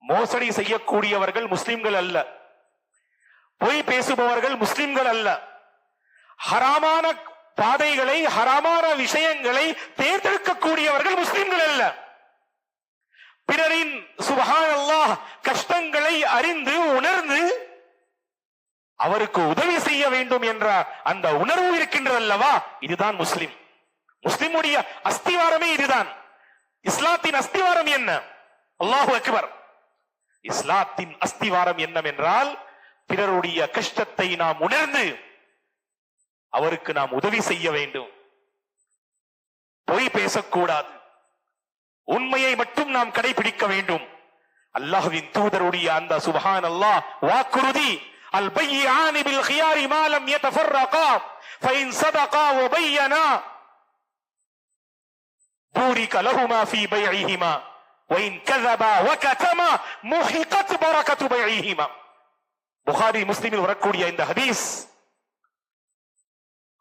மோசடி செய்யக்கூடியவர்கள் முஸ்லிம்கள் அல்ல, பொய் பேசுபவர்கள் முஸ்லிம்கள் அல்ல, ஹராமான பாதைகளை ஹராமான விஷயங்களை தேர்ந்தெடுக்கக்கூடியவர்கள் முஸ்லிம்கள் அல்ல. பிறரின் சுப்ஹானல்லாஹ் கஷ்டங்களை அறிந்து உணர்ந்து அவருக்கு உதவி செய்ய வேண்டும் என்ற அந்த உணர்வு இருக்கின்றது அல்லவா, இதுதான் முஸ்லிம். முஸ்லிமுடைய அஸ்திவாரமே இதுதான். இஸ்லாத்தின் அஸ்திவாரம் என்ன? அல்லாஹு அக்பர். இஸ்லாத்தின் அஸ்திவாரம் என்னவென்றால் பிறருடைய கஷ்டத்தை நாம் உணர்ந்து அவருக்கு நாம் உதவி செய்ய வேண்டும். பொய் பேசக்கூடாது, உண்மையை மட்டும் நாம் கடைபிடிக்க வேண்டும். அல்லாஹ்வின் தூதருடைய அந்த சுப்ஹானல்லாஹ் வாக்குறுதி, அல் பையானி பில் கியாரி மா லம் யதஃபர்ரகா ஃபஇன் ஸதகா வ பையனா பூரிக லஹுமா ஃபீ பைஇஹிமா வ இன் கஸபா வ கதமா முஹிகத் பரகத்து பைஇஹிமா. புகாரி முஸ்லிமில் வரக்கூடிய இந்த ஹதீஸ்,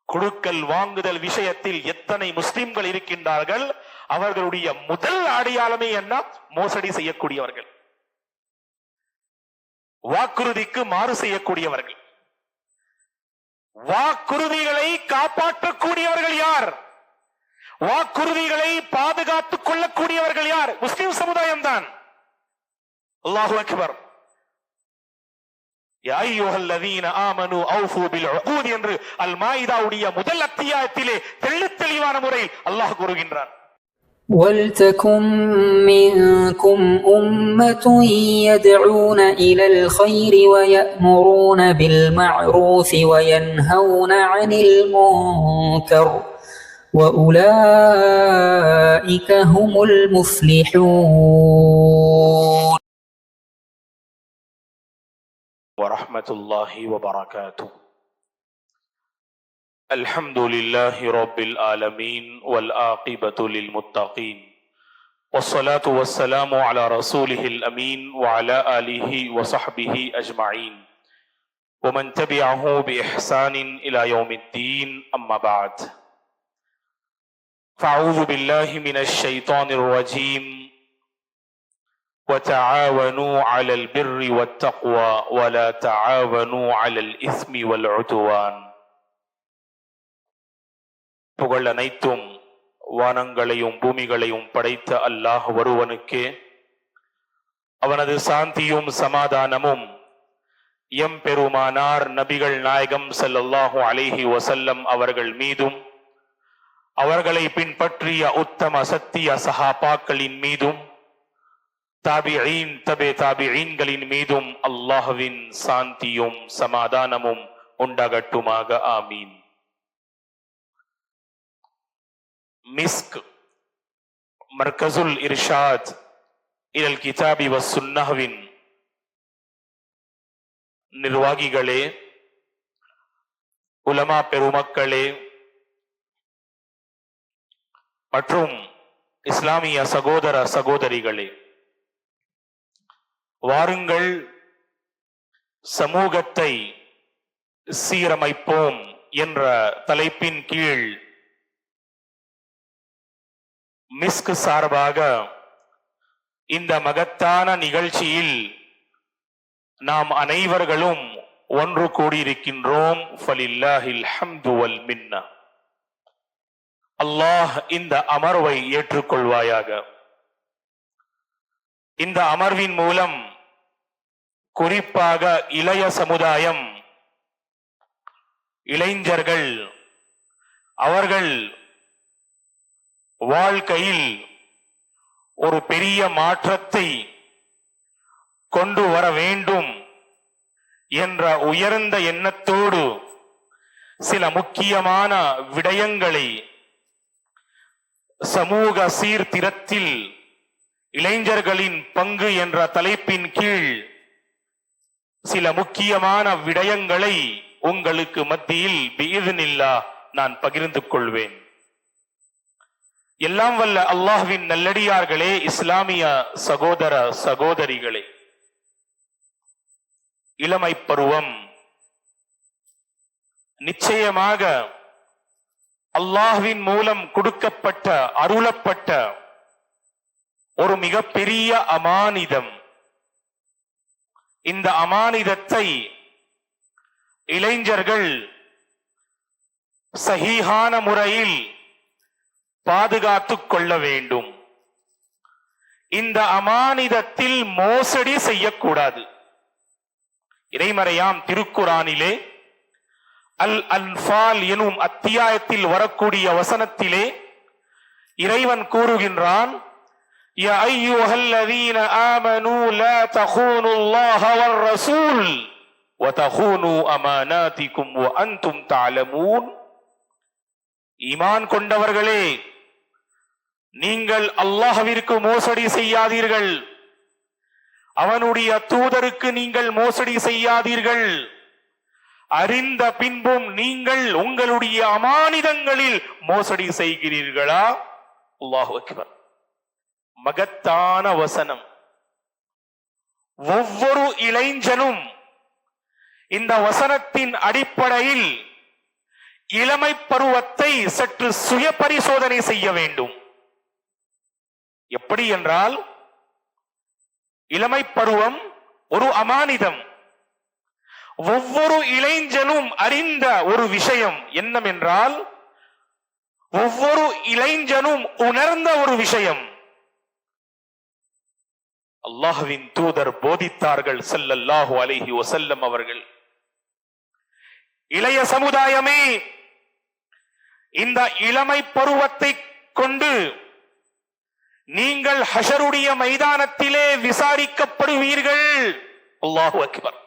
கொடுக்கல் வாங்குதல் விஷயத்தில் எத்தனை முஸ்லிம்கள் இருக்கின்றார்கள், அவர்களுடைய முதல் அடையாளமே என்ன? மோசடி செய்யக்கூடியவர்கள், வாக்குறுதிக்கு மாறு செய்யக்கூடியவர்கள். வாக்குறுதிகளை காப்பாற்றக்கூடியவர்கள் யார்? வாக்குறுதிகளை பாதுகாத்துக் கொள்ளக்கூடியவர்கள் யார்? முஸ்லிம் சமுதாயம் தான். அல்லாஹு அக்பர். யா அய்யுஹல்லதீன ஆமனூ அவ்ஃபூ பில் உகூத் என்று அல் மாயிதாவுடைய முதல் அத்தியாயத்திலே தெளிவான முறையில் அல்லாஹ் கூறுகின்றான். وَلْتَكُنْ مِنْكُمْ أُمَّةٌ يَدْعُونَ إِلَى الْخَيْرِ وَيَأْمُرُونَ بِالْمَعْرُوفِ وَيَنْهَوْنَ عَنِ الْمُنْكَرِ وَأُولَئِكَ هُمُ الْمُفْلِحُونَ. ورحمة الله وبركاته. الحمد لله رب العالمين والعاقبة للمتقين والصلاة والسلام على رسوله الأمين وعلى آله وصحبه أجمعين ومن تبعه بإحسان إلى يوم الدين. أما بعد، فأعوذ بالله من الشيطان الرجيم. وتعاونوا على البر والتقوى ولا تعاونوا على الإثم والعدوان. புகழ் அனைத்தும் வானங்களையும் பூமிகளையும் படைத்த அல்லாஹ் ஒருவனுக்கே, அவனது சாந்தியும் சமாதானமும் எம் பெருமானார் நபிகள் நாயகம் ஸல்லல்லாஹு அலைஹி வஸல்லம் அவர்கள் மீதும், அவர்களை பின்பற்றிய உத்தம சத்திய சஹாபாக்களின் மீதும், தாபிஈன் தபே தாபிஈன்களின் மீதும் அல்லாஹ்வின் சாந்தியும் சமாதானமும் உண்டாகட்டுமாக. ஆமீன். மிஸ்க் மர்கசுல் இர்ஷாத் இலல் கிதாபி வஸ் சுன்னஹ்வின் நிர்வாகிகளே, உலமா பெருமக்களே மற்றும் இஸ்லாமிய சகோதர சகோதரிகளே, வாருங்கள் சமூகத்தை சீரமைப்போம் என்ற தலைப்பின் கீழ் மிஸ்க் சார்பாக இந்த மகத்தான நிகழ்ச்சியில் நாம் அனைவர்களும் ஒன்று கூடியிருக்கின்றோம். ஃபலில்லாஹில் ஹம்து வல் மின்னா. அல்லாஹ் இந்த அமர்வை ஏற்றுக்கொள்வாயாக. இந்த அமர்வின் மூலம் குறிப்பாக இளைய சமுதாயம், இளைஞர்கள், அவர்கள் வாழ்க்கையில் ஒரு பெரிய மாற்றத்தை கொண்டு வர வேண்டும் என்ற உயர்ந்த எண்ணத்தோடு சில முக்கியமான விடயங்களை சமூக சீர்திருத்தத்தில் இளைஞர்களின் பங்கு என்ற தலைப்பின் கீழ் சில முக்கியமான விடயங்களை உங்களுக்கு மத்தியில் பிஇذنில்லாஹ் நான் பகிர்ந்து கொள்வேன். எல்லாம் வல்ல அல்லாஹ்வின் நல்லடியார்களே, இஸ்லாமிய சகோதர சகோதரிகளே, இளமை பருவம் நிச்சயமாக அல்லாஹ்வின் மூலம் கொடுக்கப்பட்ட அருளப்பட்ட ஒரு மிகப்பெரிய அமானிதம். இந்த அமானிதத்தை இளைஞர்கள் சஹீஹான முறையில் பாதுகாத்துக் கொள்ள வேண்டும். இந்த அமானிதத்தில் மோசடி செய்யக்கூடாது. இறைமறையாம் திருக்குரானிலே அல் அன்பால் எனும் அத்தியாயத்தில் வரக்கூடிய வசனத்திலே இறைவன் கூறுகின்றான், யா அய்யுஹல்லதீன ஆமனூ லா தகூனுல்லாஹ வர்ரசூல் வ தகூனு அமானாதிகும் வ அன்தும் தஅலமூன். ஈமான் கொண்டவர்களே, நீங்கள் அல்லாஹ்விற்கு மோசடி செய்யாதீர்கள், அவனுடைய தூதருக்கு நீங்கள் மோசடி செய்யாதீர்கள், அறிந்த பின்பும் நீங்கள் உங்களுடைய அமானிதங்களில் மோசடி செய்கிறீர்களா? அல்லாஹு அக்பர். மகத்தான வசனம். ஒவ்வொரு இளைஞனும் இந்த வசனத்தின் அடிப்படையில் இளமை பருவத்தை சற்று சுய பரிசோதனை செய்ய வேண்டும். எப்படி என்றால், இளமை பருவம் ஒரு அமானிதம். ஒவ்வொரு இளைஞனும் அறிந்த ஒரு விஷயம் என்னவென்றால், ஒவ்வொரு இளைஞனும் உணர்ந்த ஒரு விஷயம், அல்லாஹ்வின் தூதர் போதித்தார்கள் ஸல்லல்லாஹு அலைஹி வஸல்லம் அவர்கள், இளைய சமுதாயமே, இந்த இளமை பருவத்தை கொண்டு நீங்கள் ஹஷருடைய மைதானத்திலே விசாரிக்கப்படுவீர்கள். அல்லாஹு அக்பர்.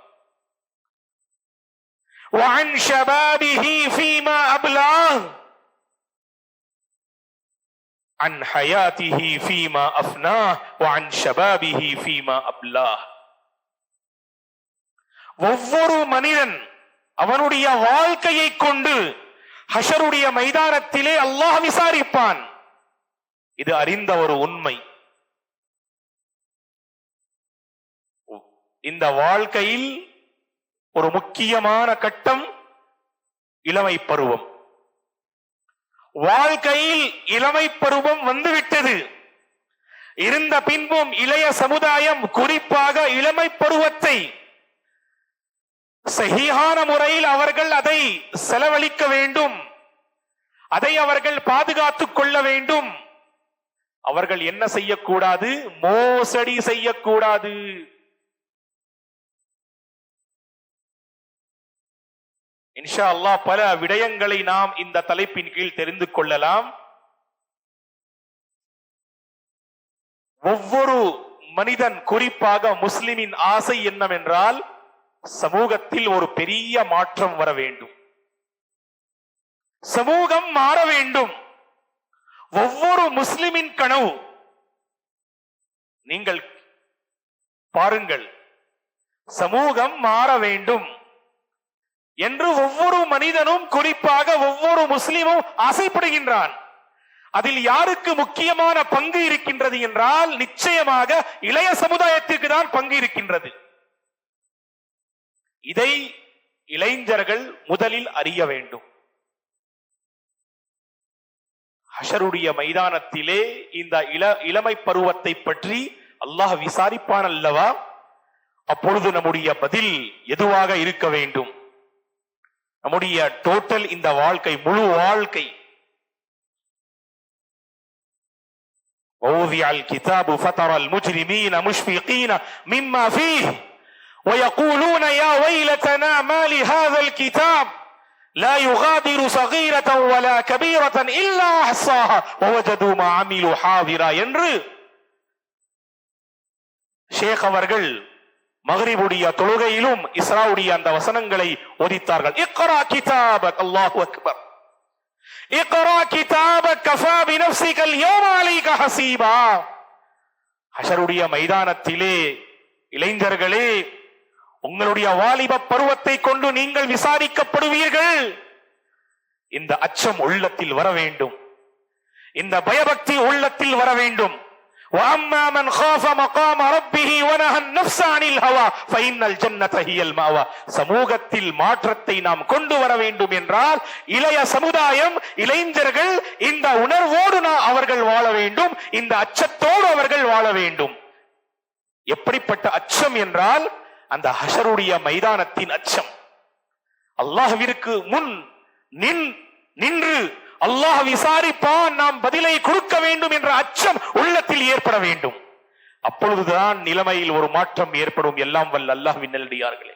وعن شبابه فيما أبلاه عن حياته فيما أفناه وعن شبابه فيما أبلاه. ஒவ்வொரு மனிதன் அவனுடைய வாழ்க்கையை கொண்டு ஹஷருடைய மைதானத்திலே அல்லாஹ் விசாரிப்பான். இது அறிந்த ஒரு உண்மை. இந்த வாழ்க்கையில் ஒரு முக்கியமான கட்டம் இளமை பருவம். வாழ்க்கையில் இளமை பருவம் வந்துவிட்டது. இருந்த பின்பும் இளைய சமுதாயம் குறிப்பாக இளமை பருவத்தை சஹீஹான முறையில் அவர்கள் அதை செலவழிக்க வேண்டும், அதை அவர்கள் பாதுகாத்துக் கொள்ள வேண்டும். அவர்கள் என்ன செய்யக்கூடாது? மோசடி செய்யக்கூடாது. இன்ஷா அல்லாஹ் பல விடயங்களை நாம் இந்த தலைப்பின் கீழ் தெரிந்து கொள்ளலாம். ஒவ்வொரு மனிதன், குறிப்பாக முஸ்லிமின் ஆசை என்னவென்றால், சமூகத்தில் ஒரு பெரிய மாற்றம் வர வேண்டும், சமூகம் மாற வேண்டும். ஒவ்வொரு முஸ்லிமின் கனவு. நீங்கள் பாருங்கள், சமூகம் மாற வேண்டும் என்று ஒவ்வொரு மனிதனும், குறிப்பாக ஒவ்வொரு முஸ்லிமும் ஆசைப்படுகின்றான். அதில் யாருக்கு முக்கியமான பங்கு இருக்கின்றது என்றால், நிச்சயமாக இளைய சமுதாயத்திற்கு தான் பங்கு இருக்கின்றது. இதை இளைஞர்கள் முதலில் அறிய வேண்டும். ஹஷருடைய மைதானத்திலே இந்த இளமை பருவத்தை பற்றி அல்லாஹ் விசாரிப்பான் அல்லவா? அப்பொழுது நம்முடைய பதில் எதுவாக இருக்க வேண்டும்? நம்முடைய டோட்டல் இந்த வாழ்க்கை, முழு வாழ்க்கை. ووضع الكتاب فترى المجرمين مشفقين مما فيه ويقولون يا ويلتنا ما لهذا الكتاب لا يغادر صغيرة ولا كبيرة إلا أحصاها ووجدوا ما عملوا حاضرا என்று ஷேக் அவர்கள் மக்ரிபுடைய தொழுகையிலும் இஸ்ராவுடைய அந்த வசனங்களை ஓதித்தார்கள். இக்ரா கிதாபக். அல்லாஹு அக்பர். இக்ரா கிதாபக் கஃபா பினஃப்ஸிக அல்-யௌம அலைக ஹஸீபா. ஹஷருடைய மைதானத்திலே இளைஞர்களே, உங்களுடைய வாலிப பருவத்தை கொண்டு நீங்கள் விசாரிக்கப்படுவீர்கள். இந்த அச்சம் உள்ளத்தில் வர வேண்டும், இந்த பயபக்தி உள்ளத்தில் வர வேண்டும். وَأَمَّا مَنْ خَافَ مَقَامَ رَبِّهِ وَنَهَى النَّفْسَ عَنِ الْهَوَى فَإِنَّ الْجَنَّةَ هِيَ الْمَأْوَى. சமூகத்தில் மாற்றத்தை நாம் கொண்டு வர வேண்டும் என்றால், இளைய சமுதாயம், இளைஞர்கள் இந்த உணர்வோடு அவர்கள் வாழ வேண்டும், இந்த அச்சத்தோடு அவர்கள் வாழ வேண்டும். எப்படிப்பட்ட அச்சம் என்றால், அந்த ஹஷருடைய மைதானத்தின் அச்சம். அல்லாஹ்விற்கு முன் நின்று அல்லாஹ் விசாரிப்பான், நாம் பதிலை கொடுக்க வேண்டும் என்ற அச்சம் உள்ளத்தில் ஏற்பட வேண்டும். அப்பொழுதுதான் நிலைமையில் ஒரு மாற்றம் ஏற்படும். எல்லாம் வல்ல அல்லாஹ்வின் நல்லடியார்களே,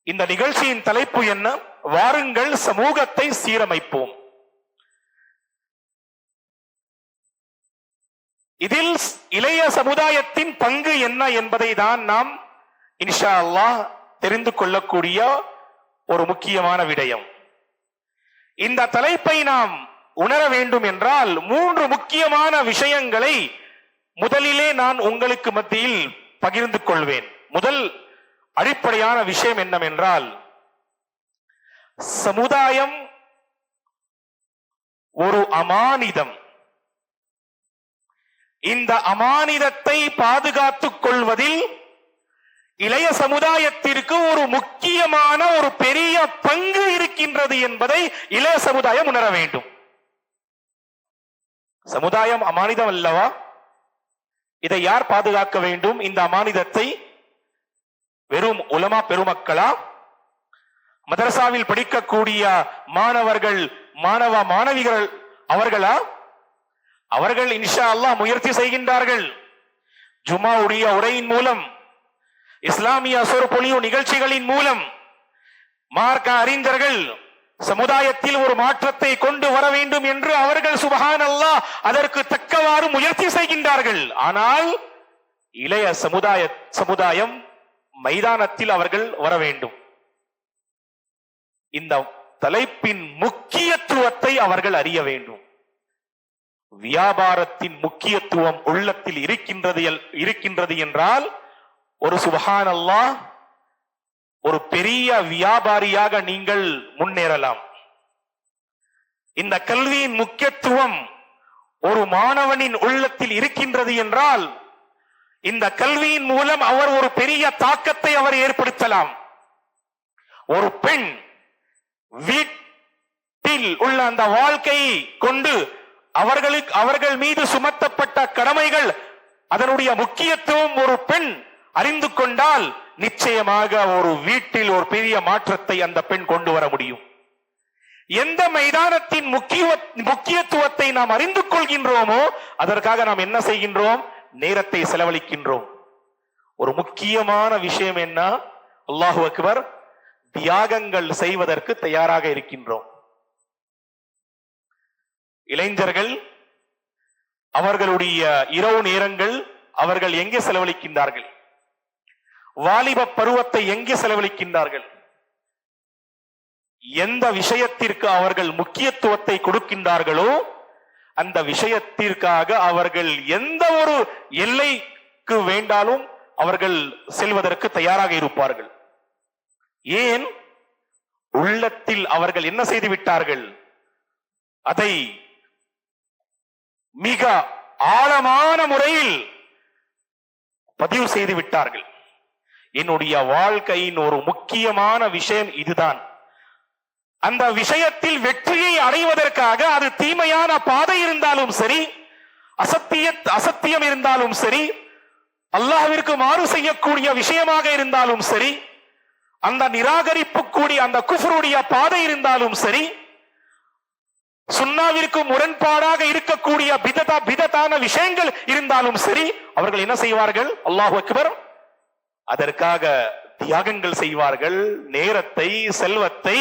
இந்த நிகழ்ச்சியின் தலைப்பு என்ன? வாருங்கள் சமூகத்தை சீரமைப்போம். இதில் இளைய சமுதாயத்தின் பங்கு என்ன என்பதை தான் நாம் இன்ஷா அல்லாஹ் தெரிந்து கொள்ளக்கூடிய ஒரு முக்கியமான விடயம். இந்த தலைப்பை நாம் உணர வேண்டும் என்றால் 3 முக்கியமான விஷயங்களை முதலிலே நான் உங்களுக்கு மத்தியில் பகிர்ந்து கொள்வேன். முதல் அடிப்படையான விஷயம் என்னவென்றால், சமுதாயம் ஒரு அமானிதம். இந்த அமானிதத்தை பாதுகாத்துக் கொள்வதில் இளைய சமுதாயத்திற்கு ஒரு முக்கியமான ஒரு பெரிய பங்கு இருக்கின்றது என்பதை இளைய சமுதாயம் உணர வேண்டும். சமுதாயம் அமானிதம் அல்லவா? இதை யார் பாதுகாக்க வேண்டும்? இந்த அமானிதத்தை வெறும் உலமா பெருமக்களா? மதரசாவில் படிக்கக்கூடிய மாணவர்கள், மாணவிகள் அவர்களா? அவர்கள் இன்ஷா அல்லாஹ் முயற்சி செய்கின்றார்கள். ஜும்மாவுடைய உரையின் மூலம், இஸ்லாமிய சொற்பொழிவு நிகழ்ச்சிகளின் மூலம் மார்க்க அறிஞர்கள் சமுதாயத்தில் ஒரு மாற்றத்தை கொண்டு வர வேண்டும் என்று அவர்கள் சுப்ஹானல்லாஹ் அதற்கு தக்கவாறு முயற்சி செய்கின்றார்கள். ஆனால் இளைய சமுதாயம் மைதானத்தில் அவர்கள் வர வேண்டும். இந்த தலைப்பின் முக்கியத்துவத்தை அவர்கள் அறிய வேண்டும். வியாபாரத்தின் முக்கியத்துவம் உள்ளத்தில் இருக்கின்றது என்றால் ஒரு சுப்ஹானல்லாஹ் ஒரு பெரிய வியாபாரியாக நீங்கள் முன்னேறலாம். இந்த கல்வியின் முக்கியத்துவம் ஒரு மாணவனின் உள்ளத்தில் இருக்கின்றது என்றால் இந்த கல்வியின் மூலம் அவர் ஒரு பெரிய தாக்கத்தை அவர் ஏற்படுத்தலாம். ஒரு பெண் வீட்டில் உள்ள அந்த வாழ்க்கையை கொண்டு அவர்கள் மீது சுமத்தப்பட்ட கடமைகள், அதனுடைய முக்கியத்துவம் ஒரு பெண் அறிந்து கொண்டால் நிச்சயமாக ஒரு வீட்டில் ஒரு பெரிய மாற்றத்தை அந்த பெண் கொண்டு வர முடியும். எந்த மைதானத்தின் முக்கியத்துவத்தை நாம் அறிந்து கொள்கின்றோமோ அதற்காக நாம் என்ன செய்கின்றோம்? நேரத்தை செலவழிக்கின்றோம். ஒரு முக்கியமான விஷயம் என்ன? அல்லாஹு அக்பர், தியாகங்கள் செய்வதற்கு தயாராக இருக்கின்றோம். இளைஞர்கள் அவர்களுடைய இரவு நேரங்கள் அவர்கள் எங்கே செலவழிக்கின்றார்கள்? வாலிப பருவத்தை எங்கே செலவழிக்கின்றார்கள்? எந்த விஷயத்திற்கு அவர்கள் முக்கியத்துவத்தை கொடுக்கின்றார்களோ அந்த விஷயத்திற்காக அவர்கள் எந்த ஒரு எல்லைக்கு வேண்டாலும் அவர்கள் செல்வதற்கு தயாராக இருப்பார்கள். ஏன்? உள்ளத்தில் அவர்கள் என்ன செய்து விட்டார்கள்? அதை மிக ஆழமான முறையில் பதிவு செய்து விட்டார்கள். என்னுடைய வாழ்க்கையின் ஒரு முக்கியமான விஷயம் இதுதான். அந்த விஷயத்தில் வெற்றியை அடைவதற்காக அது தீமையான பாதை இருந்தாலும் சரி, அசத்தியம் இருந்தாலும் சரி, அல்லாஹ்விற்கு மாறு செய்யக்கூடிய விஷயமாக இருந்தாலும் சரி, அந்த நிராகரிப்பு கூடிய அந்த குஃப்ருடைய பாதை இருந்தாலும் சரி, சுன்னாவிற்கு முரண்பாடாக இருக்கக்கூடிய பிதத்தான விஷயங்கள் இருந்தாலும் சரி, அவர்கள் என்ன செய்வார்கள்? அல்லாஹு அக்பர், அதற்காக தியாகங்கள் செய்வார்கள். நேரத்தை, செல்வத்தை,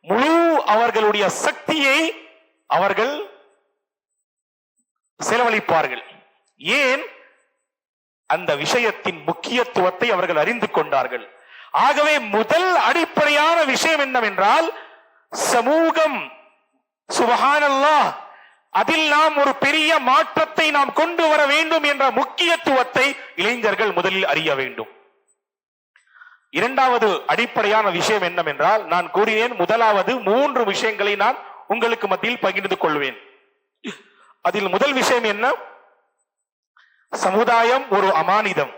முழு அவர்களுடைய சக்தியை அவர்கள் செலவழிப்பார்கள். ஏன்? அந்த விஷயத்தின் முக்கியத்துவத்தை அவர்கள் அறிந்து கொண்டார்கள். ஆகவே முதல் அடிப்படையான விஷயம் என்னவென்றால், சமூகம் சுப்ஹானல்லாஹ் அதில் நாம் ஒரு பெரிய மாற்றத்தை நாம் கொண்டு வர வேண்டும் என்ற முக்கியத்துவத்தை இளைஞர்கள் முதலில் அறிய வேண்டும். இரண்டாவது அடிப்படையான விஷயம் என்னவென்றால், நான் கூறினேன் முதலாவது 3 விஷயங்களை நான் உங்களுக்கு மத்தியில் பகிர்ந்து கொள்வேன். அதில் முதல் விஷயம் என்ன? சமுதாயம் ஒரு அமானிதம்.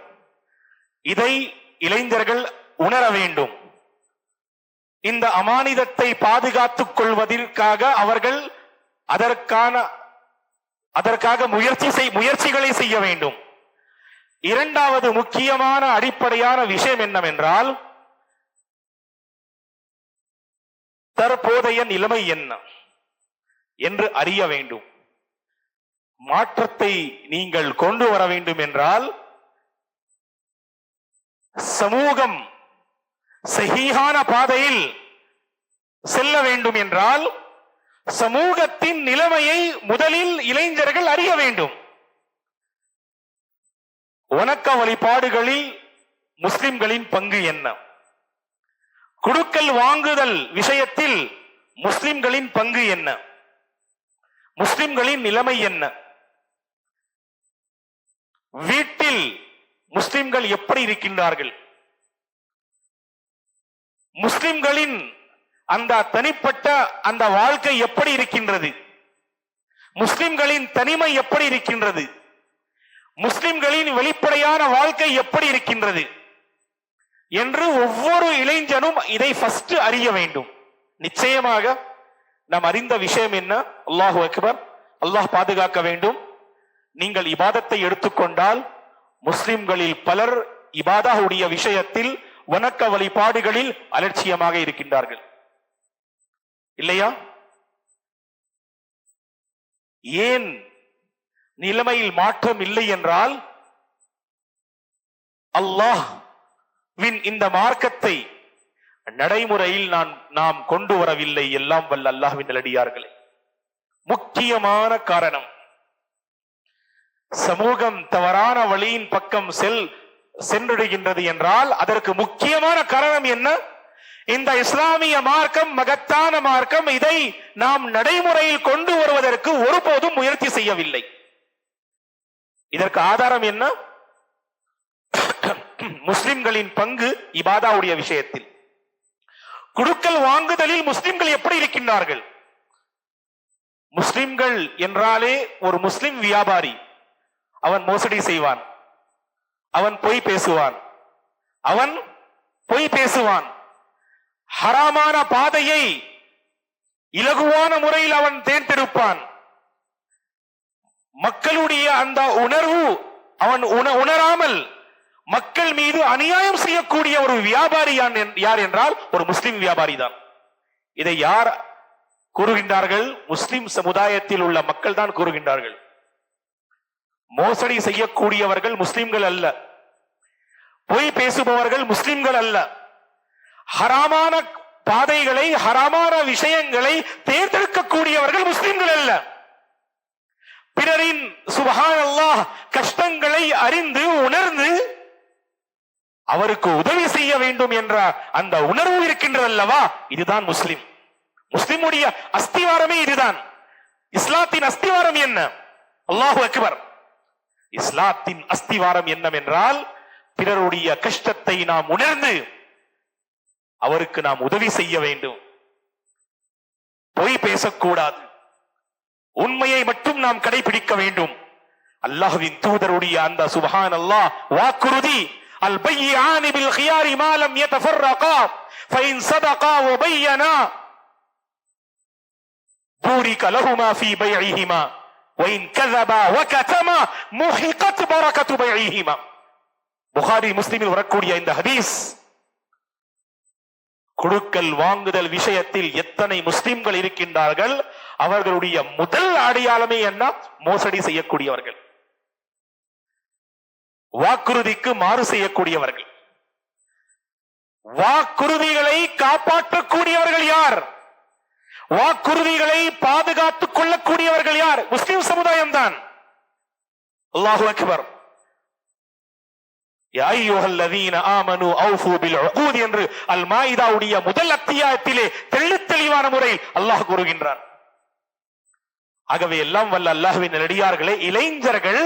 இதை இளைஞர்கள் உணர வேண்டும். இந்த அமானிதத்தை பாதுகாத்துக் கொள்வதற்காக அவர்கள் அதற்கான அதற்காக முயற்சிகளை செய்ய வேண்டும். இரண்டாவது முக்கியமான அடிப்படையான விஷயம் என்னவென்றால், தற்போதைய நிலைமை என்ன என்று அறிய வேண்டும். மாற்றத்தை நீங்கள் கொண்டு வர வேண்டும் என்றால், சமூகம் சஹீஹான பாதையில் செல்ல வேண்டும் என்றால், சமூகத்தின் நிலைமையை முதலில் இளைஞர்கள் அறிய வேண்டும். வணக்க வழிபாடுகளில் முஸ்லிம்களின் பங்கு என்ன? குடுக்கல் வாங்குதல் விஷயத்தில் முஸ்லிம்களின் பங்கு என்ன? முஸ்லிம்களின் நிலைமை என்ன? வீட்டில் முஸ்லிம்கள் எப்படி இருக்கின்றார்கள்? முஸ்லிம்களின் அந்த தனிப்பட்ட அந்த வாழ்க்கை எப்படி இருக்கின்றது? முஸ்லிம்களின் தனிமை எப்படி இருக்கின்றது? முஸ்லிம்களின் வெளிப்படையான வாழ்க்கை எப்படி இருக்கின்றது என்று ஒவ்வொரு இளைஞனும் இதை ஃபர்ஸ்ட் அறிய வேண்டும். நிச்சயமாக நாம் அறிந்த விஷயம் என்ன? அல்லாஹு அக்பர், அல்லாஹ் பாதுகாக்க வேண்டும். நீங்கள் இபாதத்தை எடுத்துக்கொண்டால் முஸ்லிம்களில் பலர் இபாதாவுடைய விஷயத்தில் வணக்க வழிபாடுகளில் அலட்சியமாக இருக்கின்றார்கள், இல்லையா? ஏன் நிலைமையில் மாற்றம் இல்லை என்றால், அல்லாஹ்வின் இந்த மார்க்கத்தை நடைமுறையில் நாம் கொண்டு வரவில்லை. எல்லாம் வல்ல அல்லாஹ்வின் நல்லடியார்களே, முக்கியமான காரணம் சமூகம் தவறான வழியின் பக்கம் சென்றிடுகின்றது என்றால் அதற்கு முக்கியமான காரணம் என்ன? இந்த இஸ்லாமிய மார்க்கம் மகத்தான மார்க்கம், இதை நாம் நடைமுறையில் கொண்டு வருவதற்கு ஒருபோதும் முயற்சி செய்யவில்லை. இதற்கு ஆதாரம் என்ன? முஸ்லிம்களின் பங்கு இபாதாவுடைய விஷயத்தில். குடுக்கல் வாங்குதலில் முஸ்லிம்கள் எப்படி இருக்கின்றார்கள்? முஸ்லிம்கள் என்றாலே ஒரு முஸ்லிம் வியாபாரி, அவன் மோசடி செய்வான், அவன் பொய் பேசுவான், ஹராமான பாதையை இலகுவான முறையில் அவன் தேர்ந்தெடுப்பான். மக்களுடைய அந்த உணர்வு அவன் உணராமல் மக்கள் மீது அநியாயம் செய்யக்கூடிய ஒரு வியாபாரி யார் என்றால் ஒரு முஸ்லிம் வியாபாரி தான். இதை யார் கூறுகின்றார்கள்? முஸ்லிம் சமுதாயத்தில் உள்ள மக்கள் தான் கூறுகின்றார்கள். மோசடி செய்யக்கூடியவர்கள் முஸ்லிம்கள் அல்ல, பொய் பேசுபவர்கள் முஸ்லிம்கள் அல்ல, ஹராமான பாதைகளை ஹராமான விஷயங்களை தேர்ந்தெடுக்கக்கூடியவர்கள் முஸ்லிம்கள் அல்ல. பிறரின் சுப்ஹானல்லாஹ் கஷ்டங்களை அறிந்து உணர்ந்து அவருக்கு உதவி செய்ய வேண்டும் என்ற அந்த உணர்வு இருக்கின்றது அல்லவா, இதுதான் முஸ்லிம். முஸ்லிமுடைய அஸ்திவாரமே இதுதான். இஸ்லாத்தின் அஸ்திவாரம் என்ன? அல்லாஹு அக்பர். இஸ்லாத்தின் அஸ்திவாரம் என்னவென்றால், பிறருடைய கஷ்டத்தை நாம் உணர்ந்து அவருக்கு நாம் உதவி செய்ய வேண்டும். பொய் பேசக்கூடாது, உண்மையை மட்டும் நாம் கடைபிடிக்க வேண்டும். அல்லாஹ்வின் தூதருடைய அந்த சுப்ஹானல்லாஹ் வாக்குறுதி, அல் பையானி பில் கியாரி மா லம் யதஃபர்ரகா ஃபஇன் ஸதகா வ பையனா பூரிக லஹுமா ஃபீ பைஇஹிமா வ இன் கஸபா வ கதமா முஹிகத் பரகத்து பைஇஹிமா. புகாரி முஸ்லிமில் வரக்கூடிய இந்த ஹதீஸ், குடுக்கல் வாங்குதல் விஷயத்தில் எத்தனை முஸ்லிம்கள் இருக்கின்றார்கள், அவர்களுடைய முதல் அடையாளமே என்ன? மோசடி செய்யக்கூடியவர்கள், வாக்குறுதிக்கு மாறு செய்யக்கூடியவர்கள். வாக்குறுதிகளை காப்பாற்றக்கூடியவர்கள் யார்? வாக்குறுதிகளை பாதுகாத்துக் கொள்ளக்கூடியவர்கள் யார்? முஸ்லிம் சமுதாயம் தான். அல்லாஹு அக்பர். யா அய்யுஹல்லதீன ஆமனூ அவ்ஃபூ பில் உகூத் என்று அல் மாயிதாவுடைய முதல் அத்தியாயத்திலே தெளிவான முறையில் அல்லாஹ் கூறுகின்றான். ஆகவே எல்லாம் வல்ல அல்லாஹ்வின் நல்லடியார்களே, இளைஞர்கள்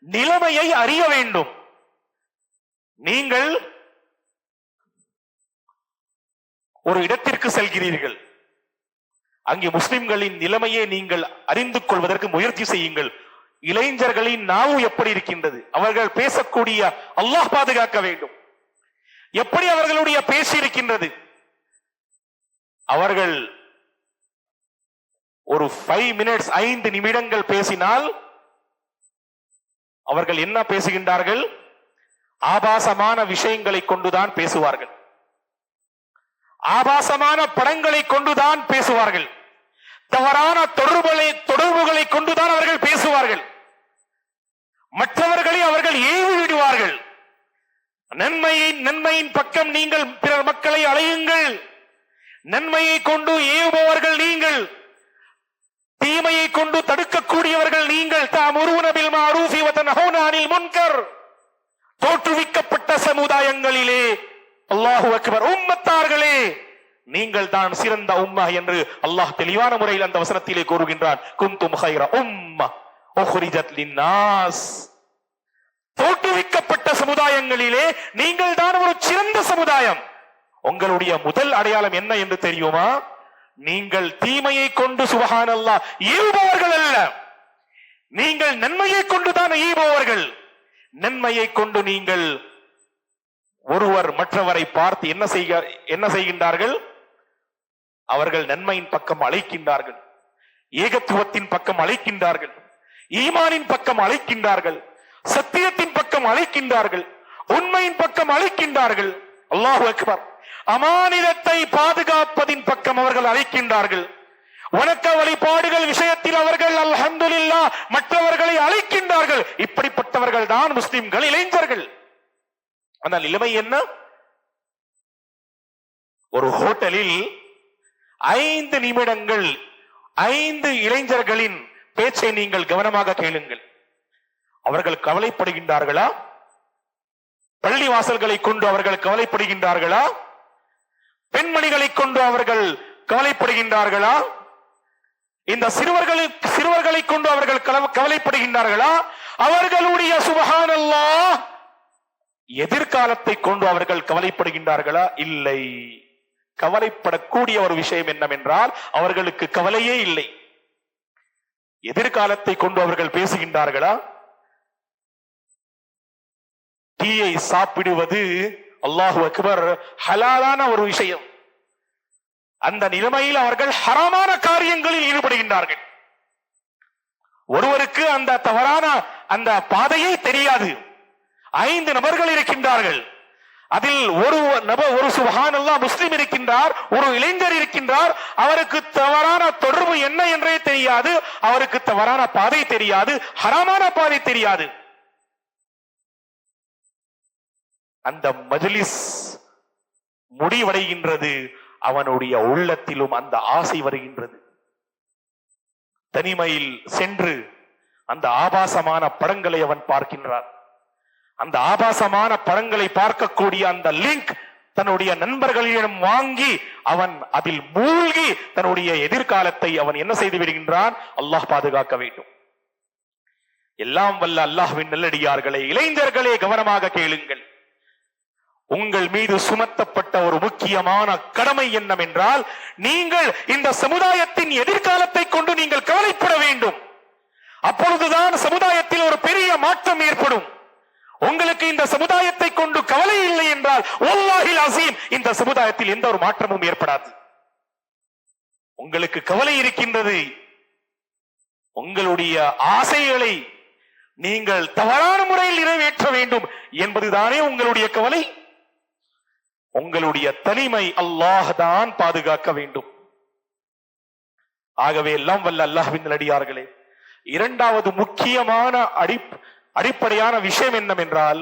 நிலைமையை அறிய வேண்டும். நீங்கள் ஒரு இடத்திற்கு செல்கிறீர்கள், அங்கே முஸ்லிம்களின் நிலைமையை நீங்கள் அறிந்து கொள்வதற்கு முயற்சி செய்யுங்கள். இளைஞர்களின் நாவு எப்படி இருக்கின்றது, அவர்கள் பேசக்கூடிய, அல்லாஹ் பாதுகாக்க வேண்டும், எப்படி அவர்களுடைய பேச்சு இருக்கின்றது, அவர்கள் ஒரு 5 minutes 5 நிமிடங்கள் பேசினால் அவர்கள் என்ன பேசுகின்றார்கள்? ஆபாசமான விஷயங்களை கொண்டுதான் பேசுவார்கள், ஆபாசமான படங்களை கொண்டுதான் பேசுவார்கள், தவறான தொடர்புகளை கொண்டுதான் அவர்கள் பேசுவார்கள், மற்றவர்களை அவர்கள் ஏவி விடுவார்கள். நன்மையின் பக்கம் நீங்கள் பிறர் மக்களை அழையுங்கள், நன்மையை கொண்டு ஏவுபவர்கள் நீங்கள், தீமையை கொண்டு தடுக்கக்கூடியவர்கள் நீங்கள். தஅமுரூன பில் மஅரூஃபி வ தன்ஹூன அனில் முன்கர். தோற்றுவிக்கப்பட்ட சமுதாயங்களிலே அல்லாஹு அக்பர் உம்மத்தார்களே நீங்கள் தான் சிறந்த உம்ம என்று அல்லாஹ் தெளிவான முறையில் அந்த வசனத்திலே கூறுகின்றான். குந்தும் கைர உம்ம உஹ்ரிஜத் லின்னாஸ். தோற்றுவிக்கப்பட்ட சமுதாயங்களிலே நீங்கள் தான் ஒரு சிறந்த சமுதாயம். உங்களுடைய முதல் அடையாளம் என்ன என்று தெரியுமா? நீங்கள் தீமையை கொண்டு சுப்ஹானல்லாஹ் ஈவுபவர்கள் அல்ல, நீங்கள் நன்மையை கொண்டுதான் ஈவுபவர்கள். நன்மையை கொண்டு நீங்கள் ஒருவர் மற்றவரை பார்த்து என்ன செய்கின்றார்கள்? அவர்கள் நன்மையின் பக்கம் அழைக்கின்றார்கள், ஏகத்துவத்தின் பக்கம் அழைக்கின்றார்கள், ஈமானின் பக்கம் அழைக்கின்றார்கள், சத்தியத்தின் பக்கம் அழைக்கின்றார்கள், உண்மையின் பக்கம் அழைக்கின்றார்கள். அல்லாஹு அக்பர். அமானிதத்தை பாதுகாப்பதின் பக்கம் அவர்கள் அழைக்கின்றார்கள். வணக்க வழிபாடுகள் விஷயத்தில் அவர்கள் அல்ஹம்துலில்லாஹ் மற்றவர்களை அழைக்கின்றார்கள். இப்படிப்பட்டவர்கள் தான் முஸ்லிம்கள், இளைஞர்கள். ஆனால் நிலைமை என்ன? ஒரு ஹோட்டலில் 5 நிமிடங்கள் 5 இளைஞர்களின் பேச்சை நீங்கள் கவனமாக கேளுங்கள். அவர்கள் கவலைப்படுகின்றார்களா? பள்ளி வாசல்களை கொண்டு அவர்கள் கவலைப்படுகின்றார்களா? பெண்மணிகளை கொண்டு அவர்கள் கவலைப்படுகின்றார்களா? இந்த சிறுவர்களை கொண்டு அவர்கள் கவலைப்படுகின்றார்களா? அவர்களுடைய சுப்ஹானல்லாஹ் எதிர்காலத்தை கொண்டு அவர்கள் கவலைப்படுகின்றார்களா? இல்லை. கவலைப்படக்கூடிய ஒரு விஷயம் என்னவென்றால் அவர்களுக்கு கவலையே இல்லை. எதிர்காலத்தை கொண்டு அவர்கள் பேசுகின்றார்களா? டீயை சாப்பிடுவது அல்லாஹு அக்பர் ஹலாலான ஒரு விஷயம். அந்த நிலைமையில் அவர்கள் ஹராமான காரியங்களில் ஈடுபடுகின்றார்கள். ஒருவருக்கு அந்த தவறான அந்த பாதையே தெரியாது. 5 நபர்கள் இருக்கின்றார்கள். அதில் ஒரு சுப்ஹானல்லாஹ் முஸ்லிம் இருக்கின்றார், ஒரு இளைஞர் இருக்கின்றார். அவருக்கு தவறான தொடர்பு என்ன என்றே தெரியாது, அவருக்கு தவறான பாதை தெரியாது, ஹராமான பாதை தெரியாது. அந்த மஜ்லிஸ் முடிவடைகின்றது, அவனுடைய உள்ளத்திலும் அந்த ஆசை வருகின்றது. தனிமையில் சென்று அந்த ஆபாசமான படங்களை அவன் பார்க்கின்றான். அந்த ஆபாசமான படங்களை பார்க்கக்கூடிய அந்த லிங்க் தன்னுடைய நண்பர்களிடம் வாங்கி அவன் அதில் மூழ்கி தன்னுடைய எதிர்காலத்தை அவன் என்ன செய்து விடுகின்றான்? அல்லாஹ் பாதுகாக்க வேண்டும். எல்லாம் வல்ல அல்லாஹ்வின் நல்லடியார்களே, இளைஞர்களே, கவனமாக கேளுங்கள். உங்கள் மீது சுமத்தப்பட்ட ஒரு முக்கியமான கடமை என்னவென்றால், நீங்கள் இந்த சமுதாயத்தின் எதிர்காலத்தை கொண்டு நீங்கள் கவலைப்பட வேண்டும். அப்பொழுதுதான் சமுதாயத்தில் ஒரு பெரிய மாற்றம் ஏற்படும். உங்களுக்கு இந்த சமுதாயத்தை கொண்டு கவலை இல்லை என்றால் வல்லாஹில் அஸீம் இந்த சமுதாயத்தில் எந்த ஒரு மாற்றமும் ஏற்படாது. உங்களுக்கு கவலை இருக்கின்றது, உங்களுடைய ஆசைகளை நீங்கள் தவறான முறையில் நிறைவேற்ற வேண்டும் என்பதுதானே உங்களுடைய கவலை. உங்களுடைய தனிமை அல்லாஹ் தான் பாதுகாக்க வேண்டும். ஆகவே எல்லாம் வல்ல அல்லாஹ்வின் நல்லடியார்களே, இரண்டாவது முக்கியமான அடிப்படையான விஷயம் என்னவென்றால்,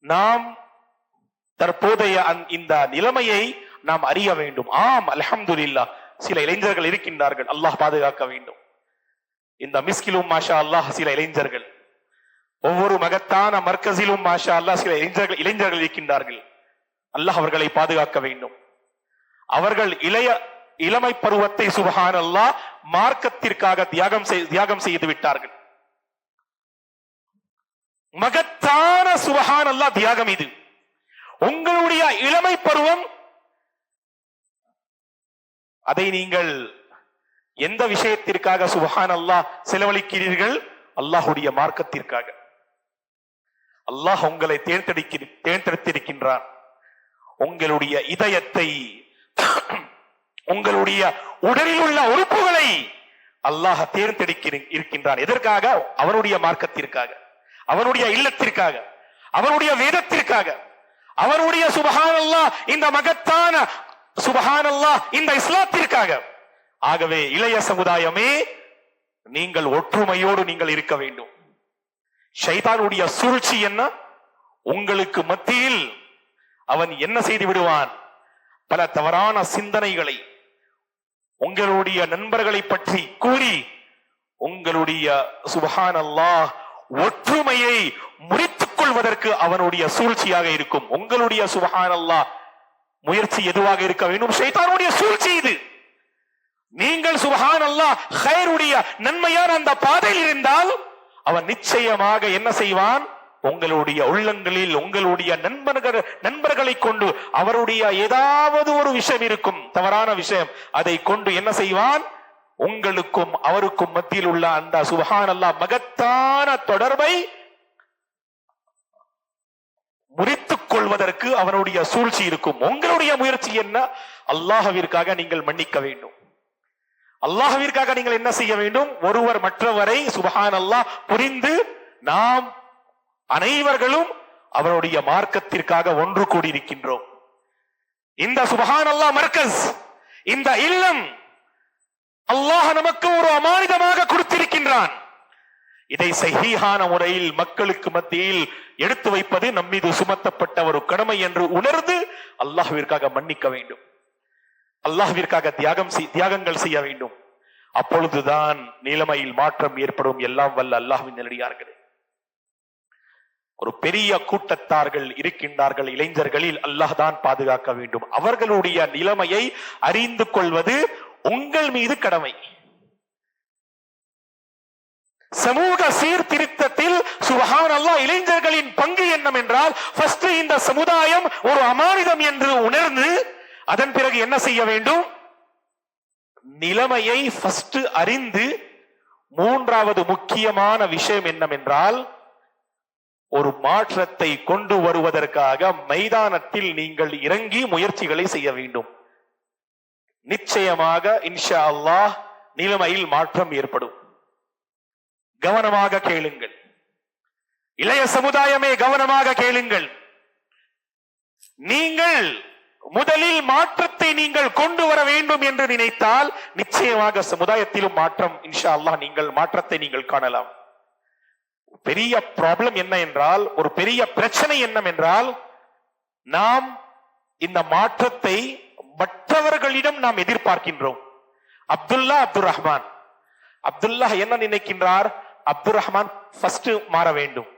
நாம் தற்போதைய இந்த நிலைமையை நாம் அறிய வேண்டும். ஆம், அல்ஹம்துலில்லாஹ் சில இளைஞர்கள் இருக்கின்றார்கள், அல்லாஹ் பாதுகாக்க வேண்டும். இந்த மிஸ்கிலும் மாஷா அல்லாஹ் சில இளைஞர்கள், ஒவ்வொரு மகத்தான மர்கஸிலும் மாஷா அல்லாஹ் சில இளைஞர்கள் இருக்கின்றார்கள். அல்லாஹ் அவர்களை பாதுகாக்க வேண்டும். அவர்கள் இளமை பருவத்தை சுப்ஹானல்லாஹ் மார்க்கத்திற்காக தியாகம் செய்து விட்டார்கள். மகத்தான சுப்ஹானல்லாஹ் தியாகம் இது. உங்களுடைய இளமை பருவம், அதை நீங்கள் எந்த விஷயத்திற்காக சுப்ஹானல்லாஹ் செலவழிக்கிறீர்கள்? அல்லாஹ்வுடைய மார்க்கத்திற்காக. அல்லாஹ் உங்களை தேர்ந்தெடுத்திருக்கின்றான். உங்களுடைய இதயத்தை உங்களுடைய உடலில் உள்ள உறுப்புகளை அல்லாஹ் இருக்கின்றான். எதற்காக? அவனுடைய மார்க்கத்திற்காக, அவனுடைய இல்லத்திற்காக, அவனுடைய வேதத்திற்காக, அவனுடைய சுபஹானல்லாஹ் இந்த மகத்தான சுபஹானல்லாஹ் இந்த இஸ்லாத்திற்காக. ஆகவே இளைய சமுதாயமே, நீங்கள் ஒற்றுமையோடு நீங்கள் இருக்க வேண்டும். ஷைத்தானுடைய சூழ்ச்சி என்ன? உங்களுக்கு மத்தியில் அவன் என்ன செய்து விடுவான்? பல தவறான சிந்தனைகளை உங்களுடைய நண்பர்களை பற்றி கூறி உங்களுடைய சுபஹானல்லாஹ் ஒற்றுமையை முறித்துக் கொள்வதற்கு அவனுடைய சூழ்ச்சியாக இருக்கும். உங்களுடைய சுபஹானல்லாஹ் முயற்சி எதுவாக இருக்க வேண்டும்? ஷைத்தானுடைய சூழ்ச்சி இது. நீங்கள் சுபஹானல்லாஹ் கைருடைய நன்மையான அந்த பாதையில் இருந்தால் அவன் நிச்சயமாக என்ன செய்வான்? உங்களுடைய உள்ளங்களில் உங்களுடைய நண்பர்களை கொண்டு அவருடைய ஏதாவது ஒரு விஷயம் இருக்கும், தவறான விஷயம், அதை கொண்டு என்ன செய்வான்? உங்களுக்கும் அவருக்கும் மத்தியில் உள்ள அந்த சுபஹானல்லாஹ் மகத்தான தொடர்பை முறித்துக் கொள்வதற்கு அவனுடைய சூழ்ச்சி இருக்கும். உங்களுடைய முயற்சி என்ன? அல்லாஹ்விற்காக நீங்கள் மன்னிக்க வேண்டும். அல்லாஹ்விற்காக நீங்கள் என்ன செய்ய வேண்டும்? ஒருவர் மற்றவரை சுபஹானல்லாஹ் புரிந்து நாம் அனைவர்களும் அவருடைய மார்க்கத்திற்காக ஒன்று கூடியிருக்கின்றோம். இந்த சுபஹானல்லாஹ் மர்கஸ், இந்த இல்லம் அல்லாஹ் நமக்கு ஒரு அமானிதமாக கொடுத்திருக்கின்றான். இதை சஹீஹான முறையில் மக்களுக்கு மத்தியில் எடுத்து வைப்பது நம் மீது சுமத்தப்பட்ட ஒரு கடமை என்று உணர்ந்து அல்லாஹ்விற்காக மன்னிக்க வேண்டும், அல்லாஹ்விற்காக தியாகங்கள் செய்ய வேண்டும். அப்பொழுதுதான் நிலைமையில் மாற்றம் ஏற்படும். எல்லாம் வல்ல அல்லாஹ்வின் நல்லடியார்களே, ஒரு பெரிய கூட்டத்தார்கள் இருக்கின்றார்கள் இளைஞர்களில், அல்லாஹ் தான் பாதுகாக்க வேண்டும். அவர்களுடைய நிலைமையை அறிந்து கொள்வது உங்கள் மீது கடமை. சமூக சீர்திருத்தத்தில் சுப்ஹானல்லாஹ் இளைஞர்களின் பங்கு என்னவென்றால், ஃபர்ஸ்ட் இந்த சமுதாயம் ஒரு அமானிதம் என்று உணர்ந்து அதன் பிறகு என்ன செய்ய வேண்டும்? நிலைமையை ஃபர்ஸ்ட் அறிந்து, மூன்றாவது முக்கியமான விஷயம் என்னவென்றால், ஒரு மாற்றத்தை கொண்டு வருவதற்காக மைதானத்தில் நீங்கள் இறங்கி முயற்சிகளை செய்ய வேண்டும். நிச்சயமாக இன்ஷா அல்லாஹ் நிலைமையில் மாற்றம் ஏற்படும். கவனமாக கேளுங்கள் இளைய சமுதாயமே, கவனமாக கேளுங்கள். நீங்கள் முதலில் மாற்றத்தை நீங்கள் கொண்டு வர வேண்டும் என்று நினைத்தால் நிச்சயமாக சமுதாயத்திலும் மாற்றம் இன்ஷா அல்லாஹ் நீங்கள் மாற்றத்தை நீங்கள் காணலாம். பெரிய ப்ராப்ளம் என்ன என்றால், ஒரு பெரிய பிரச்சனை என்னவென்றால், நாம் இந்த மாற்றத்தை மற்றவர்களிடம் நாம் எதிர்பார்க்கின்றோம். அப்துல் ரஹ்மான் என்ன நினைக்கின்றார்? அப்துல் ரஹ்மான் ஃபர்ஸ்ட் மாற வேண்டும்.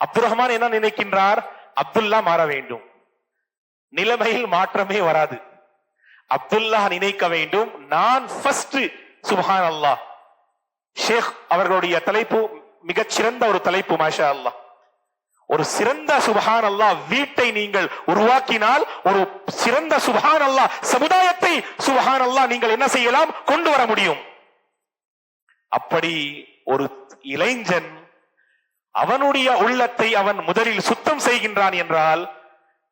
அப்துல் ரஹ்மான் என்ன நினைக்கின்றார்? அப்துல்லா மாற வேண்டும். நிலைமையில் மாற்றமே வராது. அப்துல்லா நினைக்க வேண்டும், நான் ஃபர்ஸ்ட். சுப்ஹானல்லாஹ். ஷேக் அவர்களுடைய தலைப்பு மிகச்சிறந்த ஒரு தலைப்பு, மாஷா அல்லாஹ். ஒரு சிறந்த சுப்ஹானல்லாஹ் வீட்டை நீங்கள் உருவாக்கினால், ஒரு சிறந்த சுப்ஹானல்லாஹ் சமுதாயத்தை சுப்ஹானல்லாஹ் நீங்கள் என்ன செய்யலாம்? கொண்டு வர முடியும். அப்படி ஒரு இளைஞன் அவனுடைய உள்ளத்தை அவன் முதலில் சுத்தம் செய்கின்றான் என்றால்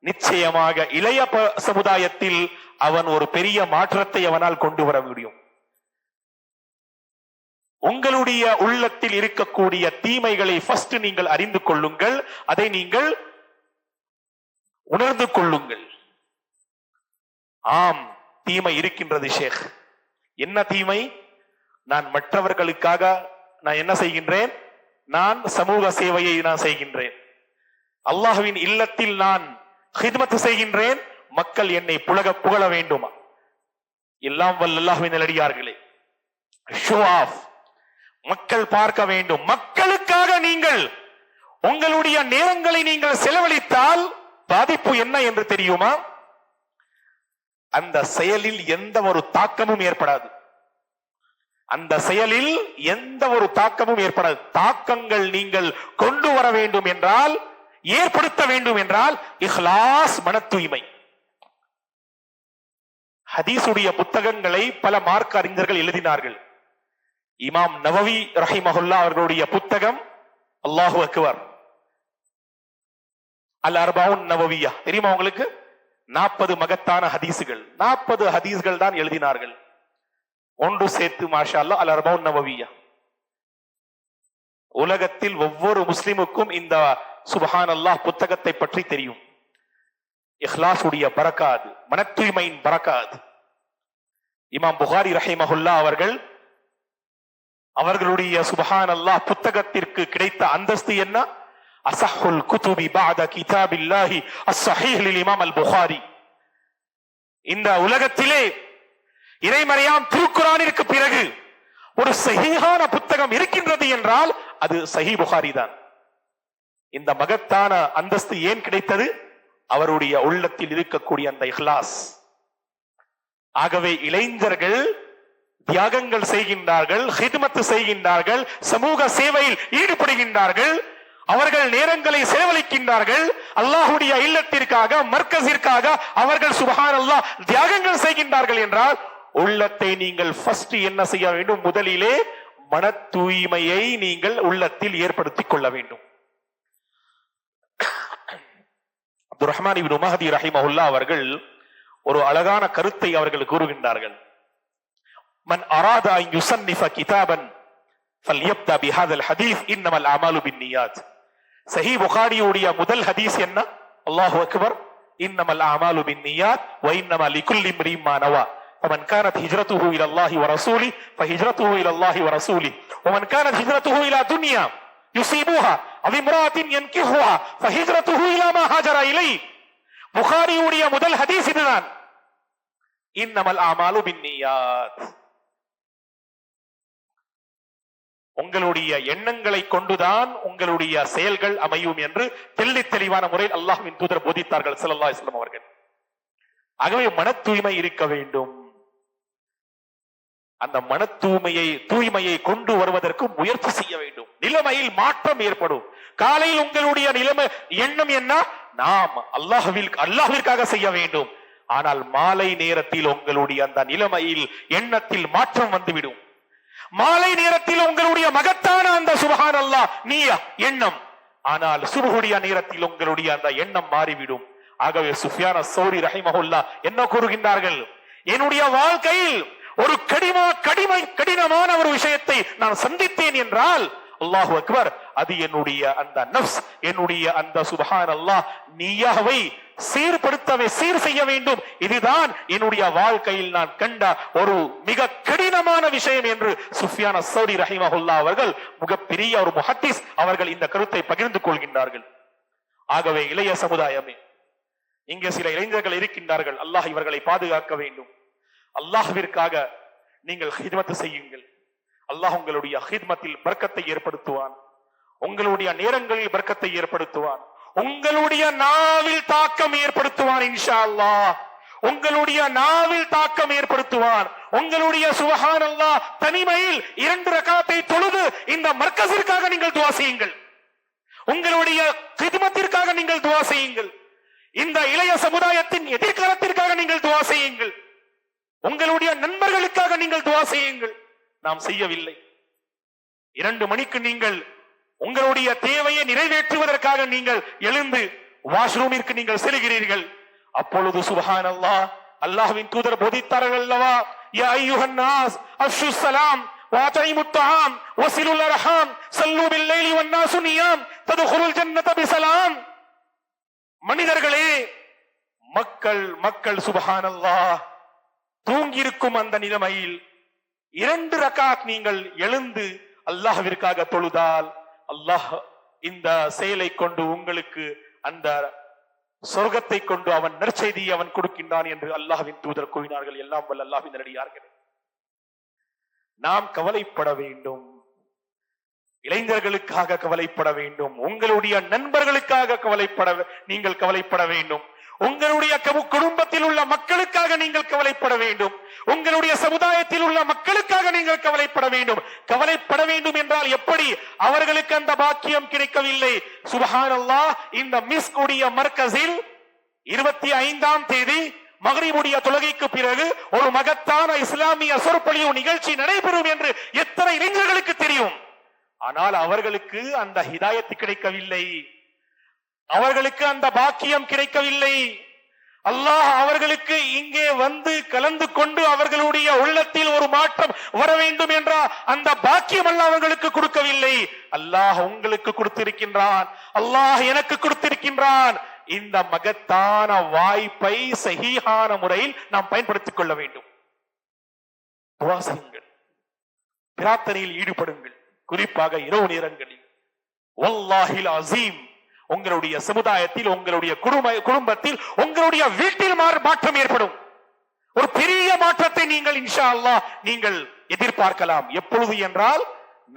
நிச்சயமாக இளைய சமுதாயத்தில் அவன் ஒரு பெரிய மாற்றத்தை அவனால் கொண்டு வர முடியும். உங்களுடைய உள்ளத்தில் இருக்கக்கூடிய தீமைகளை ஃபர்ஸ்ட் நீங்கள் அறிந்து கொள்ளுங்கள், அதை நீங்கள் உணர்ந்து கொள்ளுங்கள். ஆம், தீமை இருக்கின்றது ஷேக். என்ன தீமை? நான் மற்றவர்களுக்காக நான் என்ன செய்கின்றேன்? நான் சமூக சேவையை நான் செய்கின்றேன். அல்லாஹ்வின் இல்லத்தில் நான் ஹித்மத் செய்கின்றேன். மக்கள் என்னை புகழ வேண்டுமா? எல்லாம் வல்ல அல்லாஹ்வின் நல்லடியார்களே, ஷோ ஆஃப், மக்கள் பார்க்க வேண்டும். மக்களுக்காக நீங்கள் உங்களுடைய நேரங்களை நீங்கள் செலவழித்தால் பாதிப்பு என்ன என்று தெரியுமா? அந்த செயலில் எந்த ஒரு தாக்கமும் ஏற்படாது. அந்த செயலில் எந்த ஒரு தாக்கமும் ஏற்படாது. தாக்கங்கள் நீங்கள் கொண்டு வர வேண்டும் என்றால், ஏற்படுத்த வேண்டும் என்றால் இஹ்லாஸ், மன தூய்மை. ஹதீஸுடைய புத்தகங்களை பல மார்க்க அறிஞர்கள் எழுதினார்கள். இமாம் நவவி ரஹிமஹுல்லா அவர்களுடைய புத்தகம் அல்லாஹு அக்பர், அல் அர்பவுன் நவவியா தெரியுமா உங்களுக்கு? 40 மகத்தான ஹதீசுகள், 40 ஹதீஸ்கள் தான் எழுதினார்கள். ஒன்று சேர்த்து மாஷா அல்லாஹ் அல் அர்பவுன் நவவிய்யா. உலகத்தில் ஒவ்வொரு முஸ்லிமுக்கும் இந்த சுப்ஹானல்லாஹ் புத்தகத்தை பற்றி தெரியும். இஹ்லாஸுடைய பரக்காத், மன தூய்மையின் பரக்காத். இமாம் புகாரி ரஹிமஹுல்லாஹ் அவர்களுடைய சுப்ஹானல்லாஹ் புத்தகத்திற்கு கிடைத்த அந்தஸ்து என்ன? அஸஹுல் குதுபி பஅத கிதாபில்லாஹி அஸ்ஸஹீஹ் லில் இமாம் அல் புகாரி. இந்த உலகத்திலே இறைமறையாம் திருக்குர்ஆனிற்கு பிறகு ஒரு சஹீஹான புத்தகம் இருக்கின்றது என்றால் அது சஹீஹ் புகாரி தான். இந்த மகத்தான அந்தஸ்து ஏன் கிடைத்தது? அவருடைய உள்ளத்தில் இருக்கக்கூடிய அந்த இஹ்லாஸ். ஆகவே இளைஞர்கள் தியாகங்கள் செய்கின்றார்கள், ஹித்மத் செய்கின்றார்கள், சமூக சேவையில் ஈடுபடுகின்றார்கள், அவர்கள் நேரங்களை செலவழிக்கின்றார்கள், அல்லாஹ்வுடைய இல்லத்திற்காக, மர்கஸிற்காக அவர்கள் சுப்ஹானல்லாஹ் தியாகங்கள் செய்கின்றார்கள் என்றால் உள்ளத்தை நீங்கள் ஃபர்ஸ்ட் என்ன செய்ய வேண்டும்? முதலிலே மன தூய்மையை நீங்கள் உள்ளத்தில் ஏற்படுத்திக் கொள்ள வேண்டும். அப்துர் ரஹ்மான் இப்னு மஹ்தி ரஹிமஹுல்லாஹ் அவர்கள் ஒரு அழகான கருத்தை அவர்கள் கூறுகின்றார்கள். மன் அராத அன் யுஸன்னிஃப கிதாபன் ஃபல்யப்தா பிஹாதல் ஹதீஸ் இன்னமல் அமாலு பின்னியாத். சஹீஹ் புகாரியுடைய முதல் ஹதீஸ் என்ன? அல்லாஹு அக்பர், இன்னமல் அமாலு பின்னியாத் வ இன்னமா லிகுல்லி இம்ரிஇம் மா நவா. ومن كانت هجرته الى الله ورسوله فهجرته الى الله ورسوله ومن كانت هجرته الى دنيا يصيبها او امراه ينكحها فهجرته الى ما هاجر اليه. புகாரியுடைய முதல் ஹதீஸ் இதுதான், இன்னமல் அமாலு பின்னியாத். உங்களுடைய எண்ணங்களை கொண்டுதான் உங்களுடைய செயல்கள் அமையும் என்று தெள்ளித் தெளிவான முறையில் அல்லாஹ்வின் தூதர் போதித்தார்கள் ஸல்லல்லாஹு அலைஹி வஸல்லம் அவர்கள். ஆகவே மன தூய்மை இருக்க வேண்டும். அந்த மன தூய்மையை கொண்டு வருவதற்கு முயற்சி செய்ய வேண்டும். நிலைமையில் மாற்றம் ஏற்படும். காலையில் உங்களுடைய நிலைமை எண்ணம் என்ன? நாம் அல்லாஹ்விற்காக செய்ய வேண்டும். ஆனால் மாலை நேரத்தில் உங்களுடைய அந்த நிலைமையில் எண்ணத்தில் மாற்றம் வந்துவிடும். மாலை நேரத்தில் உங்களுடைய மகத்தான அந்த சுப்ஹானல்லாஹ் நிய்யா எண்ணம், ஆனால் சுபஹுடைய நேரத்தில் உங்களுடைய அந்த எண்ணம் மாறிவிடும். ஆகவே சுஃபியான் அஸ்-ஸௌரி ரஹிமஹுல்லாஹ் என்ன கூறுகின்றார்கள்? என்னுடைய வாழ்க்கையில் ஒரு கடினமான ஒரு விஷயத்தை நான் சந்தித்தேன் என்றால் அல்லாஹு அக்பர், அது என்னுடைய அந்த நஃப்ஸ், என்னுடைய அந்த சுப்ஹானல்லாஹ் நிய்யாவை சீர் செய்ய வேண்டும். இதுதான் என்னுடைய வாழ்க்கையில் நான் கண்ட ஒரு மிக கடினமான விஷயம் என்று சுஃபியான் அஸ்-ஸௌரி ரஹிமஹுல்லாஹ் அவர்கள், மிகப்பெரிய ஒரு முஹத்திஸ், அவர்கள் இந்த கருத்தை பகிர்ந்து கொள்கின்றார்கள். ஆகவே இளைய சமுதாயமே, இங்கே சில இளைஞர்கள் இருக்கின்றார்கள், அல்லாஹ் இவர்களை பாதுகாக்க வேண்டும். அல்லாஹ்விற்காக நீங்கள் ஹித்மத் செய்யுங்கள். அல்லாஹ் உங்களுடைய ஹித்மத்தில் பர்க்கத்தை ஏற்படுத்துவான். உங்களுடைய நேரங்களில் பர்க்கத்தை ஏற்படுத்துவான். உங்களுடைய நாவில் தாக்கம் ஏற்படுத்துவான். இன்ஷா அல்லாஹ் உங்களுடைய நாவில் தாக்கம் ஏற்படுத்துவான். உங்களுடைய சுப்ஹானல்லாஹ் தனிமையில் 2 ரகாத்தை தொழுது இந்த மர்கஸிற்காக நீங்கள் துஆ செய்யுங்கள். உங்களுடைய ஹித்மத்திற்காக நீங்கள் துஆ செய்யுங்கள். இந்த இளைய சமுதாயத்தின் எதிர்காலத்திற்காக நீங்கள் துஆ செய்யுங்கள். உங்களுடைய நண்பர்களுக்காக நீங்கள் துஆ செய்யுங்கள். நாம் செய்யவில்லை. 2 மணிக்கு நீங்கள் உங்களுடைய தேவையை நிறைவேற்றுவதற்காக நீங்கள் எழுந்து வாஷ்ரூமிற்கு நீங்கள் செல்கிறீர்கள். அப்பொழுது சுப்ஹானல்லாஹ் அல்லாஹ்வின் தூதர் போதித்தார்கள் அல்லவா, யா அய்யுஹன் நாஸ் அஃஷு ஸலாம் வஅதீமுத் தஆம் வஸிலுல் அர்ஹாம் ஸல்லு பில் லைலி வன் நாசு நியாம் ததுகுலுல் ஜன்னத பிஸலாம். மனிதர்களே, மக்கள் சுப்ஹானல்லாஹ் தூங்கியிருக்கும் அந்த நிலைமையில் 2 ரகாத் நீங்கள் எழுந்து அல்லாஹ்விற்காக தொழுதால் அல்லாஹ் இந்த செயலை கொண்டு உங்களுக்கு அந்த சொர்க்கத்தை கொண்டு அவன் நற்செய்தியை அவன் கொடுக்கின்றான் என்று அல்லாஹ்வின் தூதர் கூறினார்கள். எல்லாம் வல்ல அல்லாஹ்வின் நல்லடியார்களே, நாம் கவலைப்பட வேண்டும். இளைஞர்களுக்காக கவலைப்பட வேண்டும். உங்களுடைய நண்பர்களுக்காக நீங்கள் கவலைப்பட வேண்டும். உங்களுடைய குடும்பத்தில் உள்ள மக்களுக்காக நீங்கள் கவலைப்பட வேண்டும். உங்களுடைய சமுதாயத்தில் உள்ள மக்களுக்காக நீங்கள் கவலைப்பட வேண்டும். கவலைப்பட வேண்டும் என்றால் எப்படி? அவர்களுக்கு அந்த பாக்கியம் கிடைக்கவில்லை. சுப்ஹானல்லாஹ், இந்த மிஸ்குடைய மர்கஸில் 25ஆம் தேதி மக்ரிபுடைய தொழுகைக்கு பிறகு ஒரு மகத்தான இஸ்லாமிய சொற்பொழிவு நிகழ்ச்சி நடைபெறும் என்று எத்தனை இளைஞர்களுக்கு தெரியும். ஆனால் அவர்களுக்கு அந்த ஹிதாயத்து கிடைக்கவில்லை. அவர்களுக்கு அந்த பாக்கியம் கிடைக்கவில்லை. அல்லாஹ் அவர்களுக்கு இங்கே வந்து கலந்து கொண்டு அவர்களுடைய உள்ளத்தில் ஒரு மாற்றம் வர வேண்டும் என்ற அந்த பாக்கியம் அல்லாஹ் அவர்களுக்கு கொடுக்கவில்லை. அல்லாஹ் உங்களுக்கு கொடுத்திருக்கின்றான், அல்லாஹ் எனக்கு கொடுத்திருக்கின்றான். இந்த மகத்தான வாய்ப்பை சஹீஹான முறையில் நாம் பயன்படுத்திக் கொள்ள வேண்டும். துஆ செய்யுங்கள், பிரார்த்தனையில் ஈடுபடுங்கள், குறிப்பாக இரவு நேரங்களில். வல்லாஹில் அஸீம், உங்களுடைய சமுதாயத்தில், உங்களுடைய குடும்பத்தில், உங்களுடைய வீட்டில் மாற்றம் ஏற்படும். ஒரு பெரிய மாற்றத்தை நீங்கள் இன்ஷா அல்லாஹ் நீங்கள் எதிர்பார்க்கலாம். எப்பொழுது என்றால்,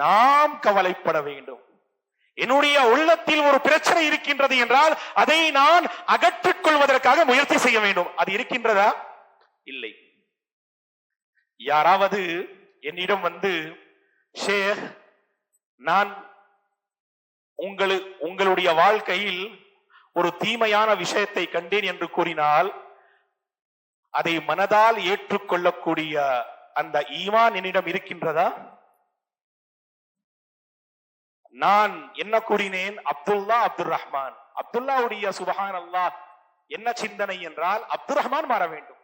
நாம் கவலைப்பட வேண்டும். என்னுடைய உள்ளத்தில் ஒரு பிரச்சனை இருக்கின்றது என்றால் அதை நான் அகற்றிக் கொள்வதற்காக முயற்சி செய்ய வேண்டும். அது இருக்கின்றதா? இல்லை. யாராவது என்னிடம் வந்து, ஷேக், நான் உங்களுடைய வாழ்க்கையில் ஒரு தீமையான விஷயத்தை கண்டேன் என்று கூறினால் அதை மனதால் ஏற்றுக்கொள்ளக்கூடிய அந்த ஈமான் என்னிடம் இருக்கின்றதா? நான் என்ன கூறினேன்? அப்துல்லா, அப்துல் ரஹ்மான். அப்துல்லாவுடைய சுபஹான் அல்லாஹ் என்ன சிந்தனை என்றால் அப்துல் ரஹ்மான் மாற வேண்டும்.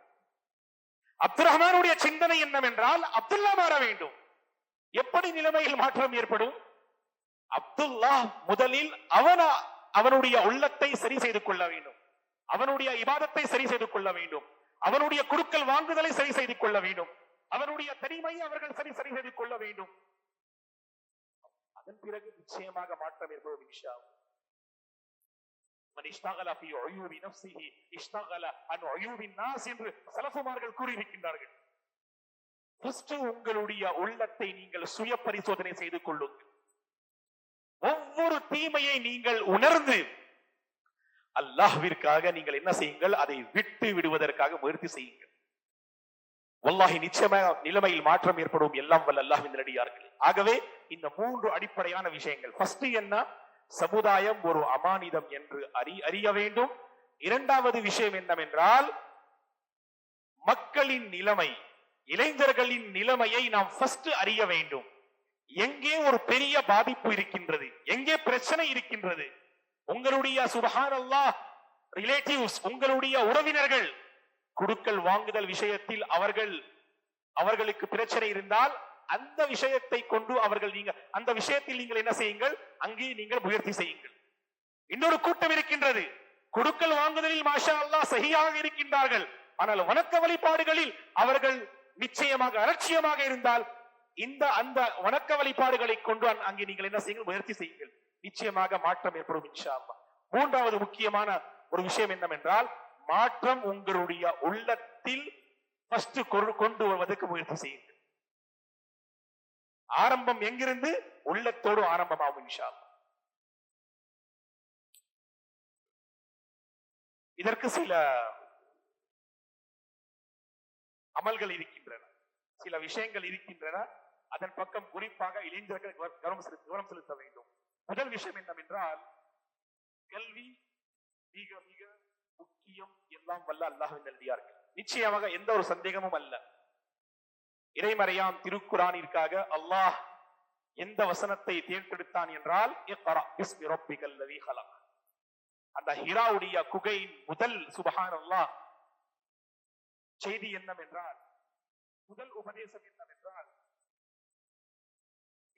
அப்துல் ரஹ்மானுடைய சிந்தனை என்னவென்றால் அப்துல்லா மாற வேண்டும். எப்படி நிலைமையில் மாற்றம் ஏற்படும்? அப்துல்லா முதலில் அவனுடைய உள்ளத்தை சரி செய்து கொள்ள வேண்டும், அவனுடைய இபாதத்தை சரி செய்து கொள்ள வேண்டும், அவனுடைய குடுக்கல் வாங்குதலை சரி செய்து கொள்ள வேண்டும், அவனுடைய தனிமையை அவர்கள் சரி செய்து கொள்ள வேண்டும். அதன் பிறகு நிச்சயமாக மாற்றம் ஏற்படும். இன்ஷா அல்லாஹ். மன் இஷ்தகல ஃபீ உயூபி நஃப்ஸிஹி இஷ்தகல அன் உயூபின் நாஸ் என்று ஸலஃபுமார்கள் கூறியிருக்கின்றார்கள். ஃபர்ஸ்ட் உங்களுடைய உள்ளத்தை நீங்கள் சுய பரிசோதனை செய்து கொள்ளுங்கள். ஒவ்வொரு தீமையை நீங்கள் உணர்ந்து அல்லாஹ்விற்காக நீங்கள் என்ன செய்யுங்கள்? அதை விட்டு விடுவதற்காக முயற்சி செய்யுங்கள். வல்லாஹி நிச்சயமாக நிலைமையில் மாற்றம் ஏற்படும். எல்லாம் வல்ல அல்லாஹ்வின் நல்லடியார்களே. ஆகவே இந்த 3 அடிப்படையான விஷயங்கள். ஃபர்ஸ்ட் என்ன? சமுதாயம் ஒரு அமானிதம் என்று அறிய வேண்டும். இரண்டாவது விஷயம் என்னவென்றால், மக்களின் நிலைமை, இளைஞர்களின் நிலைமையை நாம் ஃபர்ஸ்ட் அறிய வேண்டும். எங்கே ஒரு பெரிய பாதிப்பு இருக்கின்றது, எங்கே பிரச்சனை இருக்கின்றது. உங்களுடைய சுப்ஹானல்லாஹ் ரிலேட்டிவ்ஸ், உங்களுடைய உறவினர்கள் குடுக்கல் வாங்குதல் விஷயத்தில் அவர்களுக்கு பிரச்சனை இருந்தால் அந்த விஷயத்தை கொண்டு அந்த விஷயத்தில் நீங்கள் என்ன செய்யுங்கள்? அங்கே நீங்கள் முயற்சி செய்யுங்கள். இன்னொரு கூட்டம் இருக்கின்றது, குடுக்கல் வாங்குதலில் மாஷா அல்லாஹ் சஹீஹாக இருக்கின்றார்கள், ஆனால் வணக்க வழிபாடுகளில் அவர்கள் நிச்சயமாக அலட்சியமாக இருந்தால் அந்த வணக்க வழிபாடுகளை கொண்டு அங்கே நீங்கள் என்ன செய்யுங்கள்? முயற்சி செய்யுங்கள். நிச்சயமாக மாற்றம் ஏற்படும் இன்ஷா அல்லாஹ். மூன்றாவது முக்கியமான ஒரு விஷயம் என்னவென்றால், மாற்றம் உங்களுடைய உள்ளத்தில் ஃபர்ஸ்ட் கொண்டு வருவதற்கு முயற்சி செய்யுங்கள். ஆரம்பம் எங்கிருந்து? உள்ளத்தோடு ஆரம்பமாகும் இன்ஷா அல்லாஹ். இதற்கு சில அமல்கள் இருக்கின்றன, சில விஷயங்கள் இருக்கின்றன. அதன் பக்கம் குறிப்பாக இளைஞர்கள் கவனம் செலுத்த வேண்டும். முதல் விஷயம் என்னவென்றால், கல்வி மிக மிக முக்கியம். எல்லாம் வல்ல அல்லாஹ்வின் நல்லடியார்கள், நிச்சயமாக எந்த ஒரு சந்தேகமும் அல்ல. இறைமறையாம் திருக்குரானிற்காக அல்லாஹ் எந்த வசனத்தை தேர்ந்தெடுத்தான் என்றால், இக்ரா பிஸ்மி ரப்பிக்கல் லதீ ஹலக். அந்த ஹிராவுடைய குகையின் முதல் சுப்ஹானல்லாஹ் செய்தி என்னவென்றால், முதல் உபதேசம் என்னவென்றால்,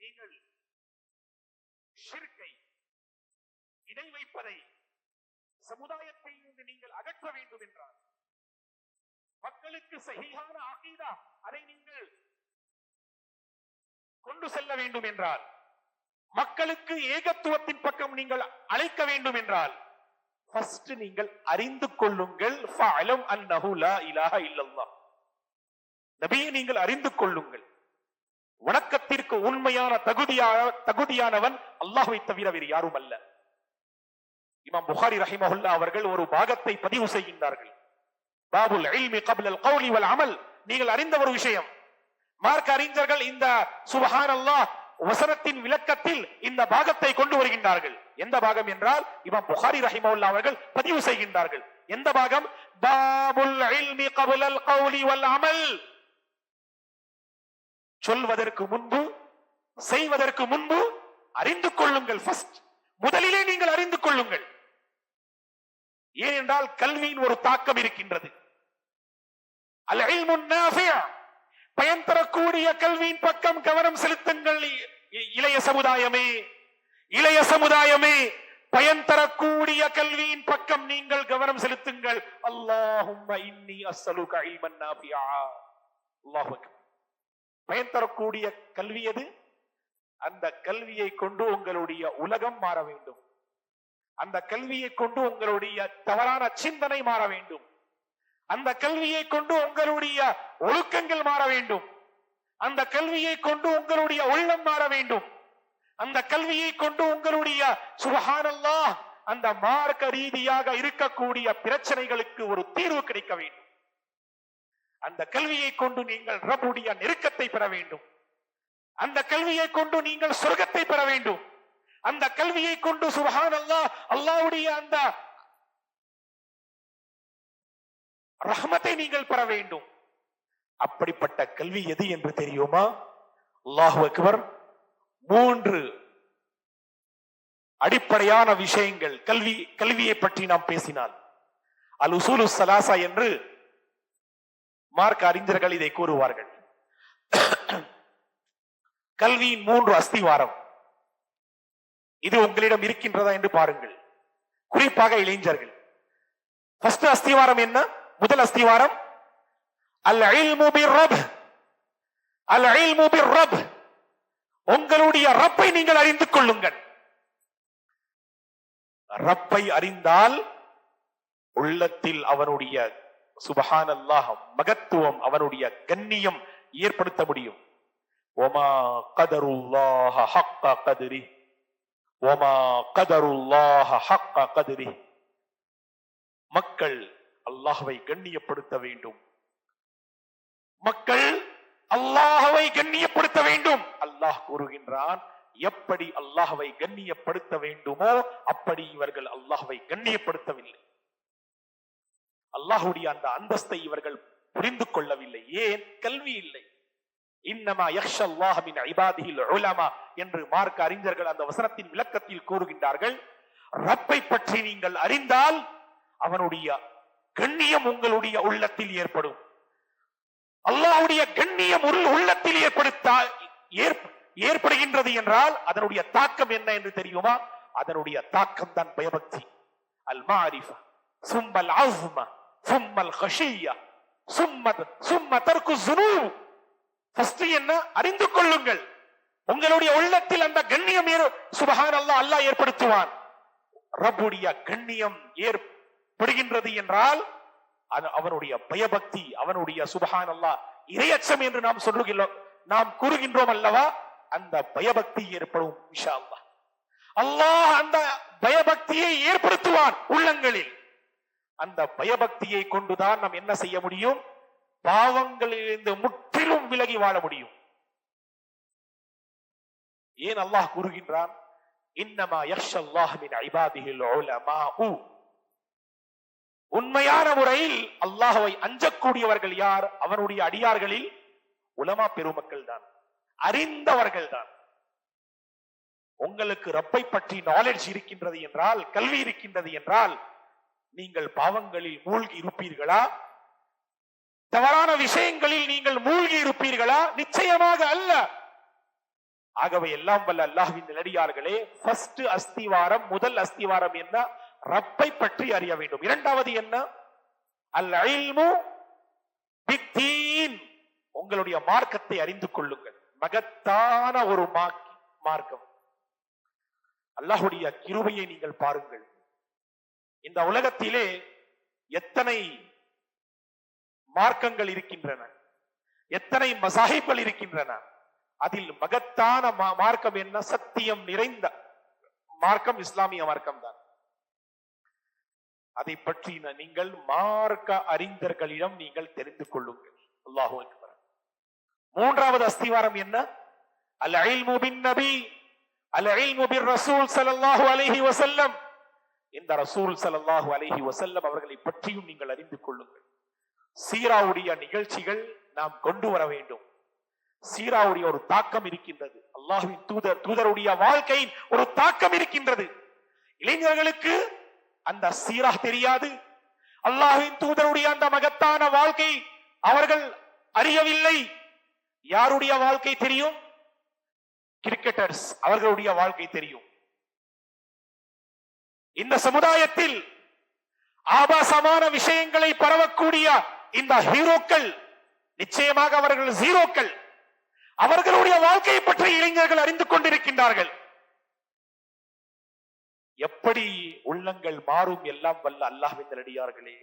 நீங்கள் ஷிர்கை, இணை வைப்பதை சமுதாயத்தில் இருந்து நீங்கள் அகற்ற வேண்டும் என்றால், மக்களுக்கு சஹீஹான அகீதா அதை நீங்கள் கொண்டு செல்ல வேண்டும் என்றால், மக்களுக்கு ஏகத்துவத்தின் பக்கம் நீங்கள் அழைக்க வேண்டும் என்றால், ஃபர்ஸ்ட் நீங்கள் அறிந்து கொள்ளுங்கள். ஃபஅலம் அன்னஹு லா இலாஹ இல்லல்லாஹ். நபியே, நீங்கள் அறிந்து கொள்ளுங்கள், வணக்கத்திற்கு உண்மையான தகுதியானவன் அல்லாஹ்வை தவிர வேறு யாரும் அல்ல. இமாம் புகாரி ரஹிமஹுல்லாஹ் அவர்கள் ஒரு பாகத்தை பதிவு செய்கின்றார்கள். பாபுல் இல்மி கப்லல் கௌலி வல் அமல். நீங்கள் அறிந்த ஒரு விஷயம், மார்க்க அறிஞர்கள் இந்த சுப்ஹானல்லாஹ் வசனத்தின் விளக்கத்தில் இந்த பாகத்தை கொண்டு வருகின்றார்கள். எந்த பாகம் என்றால், இமாம் புகாரி ரஹிமஹுல்லாஹ் அவர்கள் பதிவு செய்கின்றார்கள். எந்த பாகம்? பாபுல் இல்மி கப்லல் கௌலி வல் அமல். சொல்வதற்கு முன்பு, செய்வதற்கு முன்பு அறிந்து கொள்ளுங்கள். ஃபர்ஸ்ட், முதலிலே நீங்கள் அறிந்து கொள்ளுங்கள். ஏனென்றால் கல்வியின் ஒரு தாக்கம் இருக்கின்றது. அல் இல்முன் நாஃபி', பயன் தரக்கூடிய கல்வியின் பக்கம் கவனம் செலுத்துங்கள். இளைய சமுதாயமே, இளைய சமுதாயமே, பயன் தரக்கூடிய கல்வியின் பக்கம் நீங்கள் கவனம் செலுத்துங்கள். அல்லாஹும்ம இன்னி அஸ்ஸலுக இல்மன் நாஃபிஆ. அல்லாஹு அக்பர். பயன் தரக்கூடிய கல்வி எது? அந்த கல்வியை கொண்டு உங்களுடைய உலகம் மாற வேண்டும். அந்த கல்வியை கொண்டு உங்களுடைய தவறான சிந்தனை மாற வேண்டும். அந்த கல்வியை கொண்டு உங்களுடைய ஒழுக்கங்கள் மாற வேண்டும். அந்த கல்வியை கொண்டு உங்களுடைய உள்ளம் மாற வேண்டும். அந்த கல்வியை கொண்டு உங்களுடைய சுப்ஹானல்லாஹ் அந்த மார்க்க ரீதியாக இருக்கக்கூடிய பிரச்சனைகளுக்கு ஒரு தீர்வு கிடைக்க வேண்டும். அந்த கல்வியை கொண்டு நீங்கள் ரப்புடைய நெருக்கத்தை பெற வேண்டும். அந்த கல்வியை கொண்டு நீங்கள் சொர்க்கத்தை பெற வேண்டும். அந்த கல்வியை கொண்டு சுப்ஹானல்லாஹ் அல்லாஹ்வுடைய அந்த ரஹ்மத்தை நீங்கள் பெற வேண்டும். அப்படிப்பட்ட கல்வி எது என்று தெரியுமா? அல்லாஹு அக்பர். 3 அடிப்படையான விஷயங்கள் கல்வியை பற்றி நாம் பேசினால் அல் உசூலு ஸலாஸா என்று மார்க்க அறிஞர்கள் இதை கூறுவார்கள். கல்வியின் 3 அஸ்திவாரம். இது உங்களிடம் இருக்கின்றதா என்று பாருங்கள், குறிப்பாக இளைஞர்கள். ஃபர்ஸ்ட் அஸ்திவாரம் என்ன? முதல் அஸ்திவாரம் அல் இல்மு பிர்-ரப். அல் இல்மு பிர்-ரப், உங்களுடைய ரப்பை நீங்கள் அறிந்து கொள்ளுங்கள். ரப்பை அறிந்தால் உள்ளத்தில் அவனுடைய சுப்ஹானல்லாஹ் மகத்துவம், அவனுடைய கண்ணியம் ஏற்படுத்த முடியும். வமா கதருல்லாஹ ஹக்க கத்ரி, வமா கதருல்லாஹ ஹக்க கத்ரி. மக்கள் அல்லாஹ்வை கண்ணியப்படுத்த வேண்டும். மக்கள் அல்லாஹ்வை கண்ணியப்படுத்த வேண்டும். அல்லாஹ் கூறுகின்றான், எப்படி அல்லாஹ்வை கண்ணியப்படுத்த வேண்டுமோ அப்படி இவர்கள் அல்லாஹ்வை கண்ணியப்படுத்தவில்லை. அல்லாஹ்வுடைய அந்த அந்தஸ்தை இவர்கள் புரிந்து கொள்ளவில்லை. ஏன்? கல்வி இல்லை. இன்னமா யக்ஷல்லாஹ மின் இபாதிஹில் உலமா என்று மார்க்க அறிஞர்கள் அந்த வசனத்தின் விளக்கத்தில் கூறுகின்றார்கள். ரப்பை பற்றி நீங்கள் அறிந்தால் அவனுடைய கண்ணியம் உங்களுடைய உள்ளத்தில் ஏற்படும். அல்லாஹ்வுடைய கண்ணியம் உள்ளத்தில் ஏற்படுகின்றது என்றால் அதனுடைய தாக்கம் என்ன என்று தெரியுமா? அதனுடைய தாக்கம் தான் பயபக்தி. அல் மாரிஃபா சும்மல் அஸ்ம சும்மல் கஷியா சும்ம தர்கு ஸுனூப். ஃபர்ஸ்ட் என்ன? அறிந்து கொள்ளுங்கள். உங்களுடைய உள்ளத்தில் அந்த கண்ணியம் சுப்ஹானல்லாஹ் அல்லாஹ் ஏற்படுத்துவான். ரப்புடைய கண்ணியம் ஏற்படுகின்றது என்றால் அவனுடைய பயபக்தி, அவனுடைய சுப்ஹானல்லாஹ் இறையச்சம் என்று நாம் சொல்லுகிறோம், நாம் கூறுகின்றோம் அல்லவா? அந்த பயபக்தி ஏற்படும் இன்ஷா அல்லாஹ். அல்லாஹ் அந்த பயபக்தியை ஏற்படுத்துவான் உள்ளங்களில். அந்த பயபக்தியை கொண்டுதான் நாம் என்ன செய்ய முடியும்? பாவங்களிலிருந்து முற்றிலும் விலகி வாழ முடியும். ஏன் அல்லாஹ் கூறுகின்றான், இன்னமா யக்ஷல்லாஹ மின் இபாதிஹில் உலமாஉ. உண்மையான முறையில் அல்லாஹ்வை அஞ்சக்கூடியவர்கள் யார்? அவனுடைய அடியார்களில் உலமா பெருமக்கள் தான், அறிந்தவர்கள் தான். உங்களுக்கு ரப்பை பற்றி நாலேஜ் இருக்கின்றது என்றால், கல்வி இருக்கின்றது என்றால், நீங்கள் பாவங்களில் மூழ்கி இருப்பீர்களா? தவறான விஷயங்களில் நீங்கள் மூழ்கி இருப்பீர்களா? நிச்சயமாக அல்ல. ஆகவே எல்லாம் வல்ல அல்லாஹ்வின் நல்லடியார்களே, ஃபர்ஸ்ட் அஸ்திவாரம், முதல் அஸ்திவாரம் என்ன? ரப்பை பற்றி அறிய வேண்டும். இரண்டாவது என்ன? அல் இல்மு பித்தீன், உங்களுடைய மார்க்கத்தை அறிந்து கொள்ளுங்கள். மகத்தான ஒரு மார்க்கம். அல்லாஹ்வுடைய கிருபையை நீங்கள் பாருங்கள். இந்த உலகத்திலே எத்தனை மார்க்கங்கள் இருக்கின்றன, எத்தனை மசாஹிப்கள் இருக்கின்றன. அதில் மகத்தான மார்க்கம் என்ன? சத்தியம் நிறைந்த மார்க்கம் இஸ்லாமிய மார்க்கம் தான். அதை பற்றி நீங்கள் மார்க்க அறிஞர்களிடம் நீங்கள் தெரிந்து கொள்ளுங்கள். அல்லாஹு அக்பர். மூன்றாவது அஸ்திவாரம் என்ன? அல் இல்மு பின் நபி, அல் இல்மு பிர் ரசூல் ஸல்லல்லாஹு அலைஹி வஸல்லம். இந்த ரசூல் ஸல்லல்லாஹு அலைஹி வஸல்லம் அவர்களை பற்றியும் நீங்கள் அறிந்து கொள்ளுங்கள். சீராவுடைய நிகழ்ச்சிகள் நாம் கொண்டு வர வேண்டும். சீராவுடைய ஒரு தாக்கம் இருக்கின்றது. அல்லாஹ்வின் தூதருடைய வாழ்க்கையின் ஒரு தாக்கம் இருக்கின்றது. இளைஞர்களுக்கு அந்த சீரா தெரியாது, அல்லாஹ்வின் தூதருடைய அந்த மகத்தான வாழ்க்கை அவர்கள் அறியவில்லை. யாருடைய வாழ்க்கை தெரியும்? கிரிக்கெட்டர்ஸ், அவர்களுடைய வாழ்க்கை தெரியும். இந்த சமுதாயத்தில் ஆபாசமான விஷயங்களை பரவக்கூடிய இந்த ஹீரோக்கள் நிச்சயமாக அவர்கள் ஜீரோக்கள். அவர்களுடைய வாழ்க்கையை பற்றி இளைஞர்கள் அறிந்து கொண்டிருக்கின்றார்கள். எப்படி உள்ளங்கள் மாறும்? எல்லாம் வல்ல அல்லாஹ்வின் நல்லடியார்களே,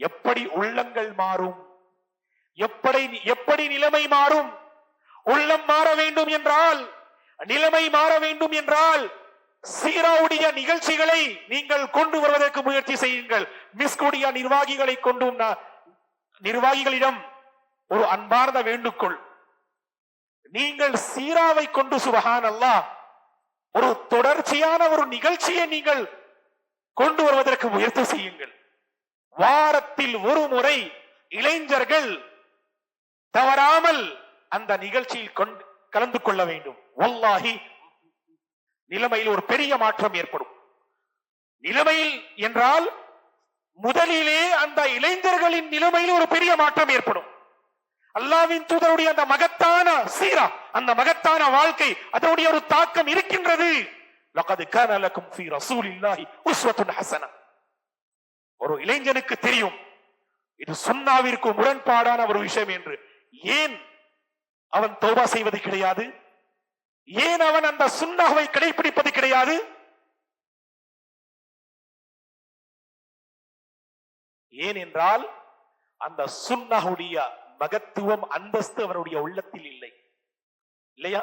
எப்படி உள்ளங்கள் மாறும்? எப்படி நிலைமை மாறும்? உள்ளம் மாற வேண்டும் என்றால், நிலைமை மாற வேண்டும் என்றால் சீராவுடைய நிகழ்ச்சிகளை நீங்கள் கொண்டு வருவதற்கு முயற்சி செய்யுங்கள். மிஸ்குடைய நிர்வாகிகளை கொண்டும் நிர்வாகிகளிடம் ஒரு அன்பார்ந்த வேண்டுகோள், நீங்கள் சீராவை கொண்டு சுப்ஹானல்லாஹ் ஒரு தொடர்ச்சியான ஒரு நிகழ்ச்சியை நீங்கள் கொண்டு வருவதற்கு முயற்சி செய்யுங்கள். வாரத்தில் ஒரு முறை இளைஞர்கள் தவறாமல் அந்த நிகழ்ச்சியில் கலந்து கொள்ள வேண்டும். வல்லாஹி நிலைமையில் ஒரு பெரிய மாற்றம் ஏற்படும். நிலைமையில் என்றால் முதலிலே அந்த இளைஞர்களின் நிலைமையில் ஒரு பெரிய மாற்றம் ஏற்படும். அல்லாஹ்வின் தூதருடைய அந்த மகத்தான சீரா, அந்த மகத்தான வாழ்க்கை, அதனுடைய ஒரு தாக்கம் இருக்கின்றது. லகத் கான லகும் ஃபீ ரசூலில்லாஹி உஸ்வத்துன் ஹஸனா. ஒரு இளைஞனுக்கு தெரியும் இது சுன்னாவிற்கு முரண்பாடான ஒரு விஷயம் என்று. ஏன் அவன் தௌபா செய்வது கிடையாது? ஏன் அவன் அந்த சுன்னாவை கடைபிடிப்பது கிடையாது? ஏன் என்றால் அந்த சுன்னாவுடைய மகத்துவம், அந்தஸ்து அவனுடைய உள்ளத்தில் இல்லை. இல்லையா?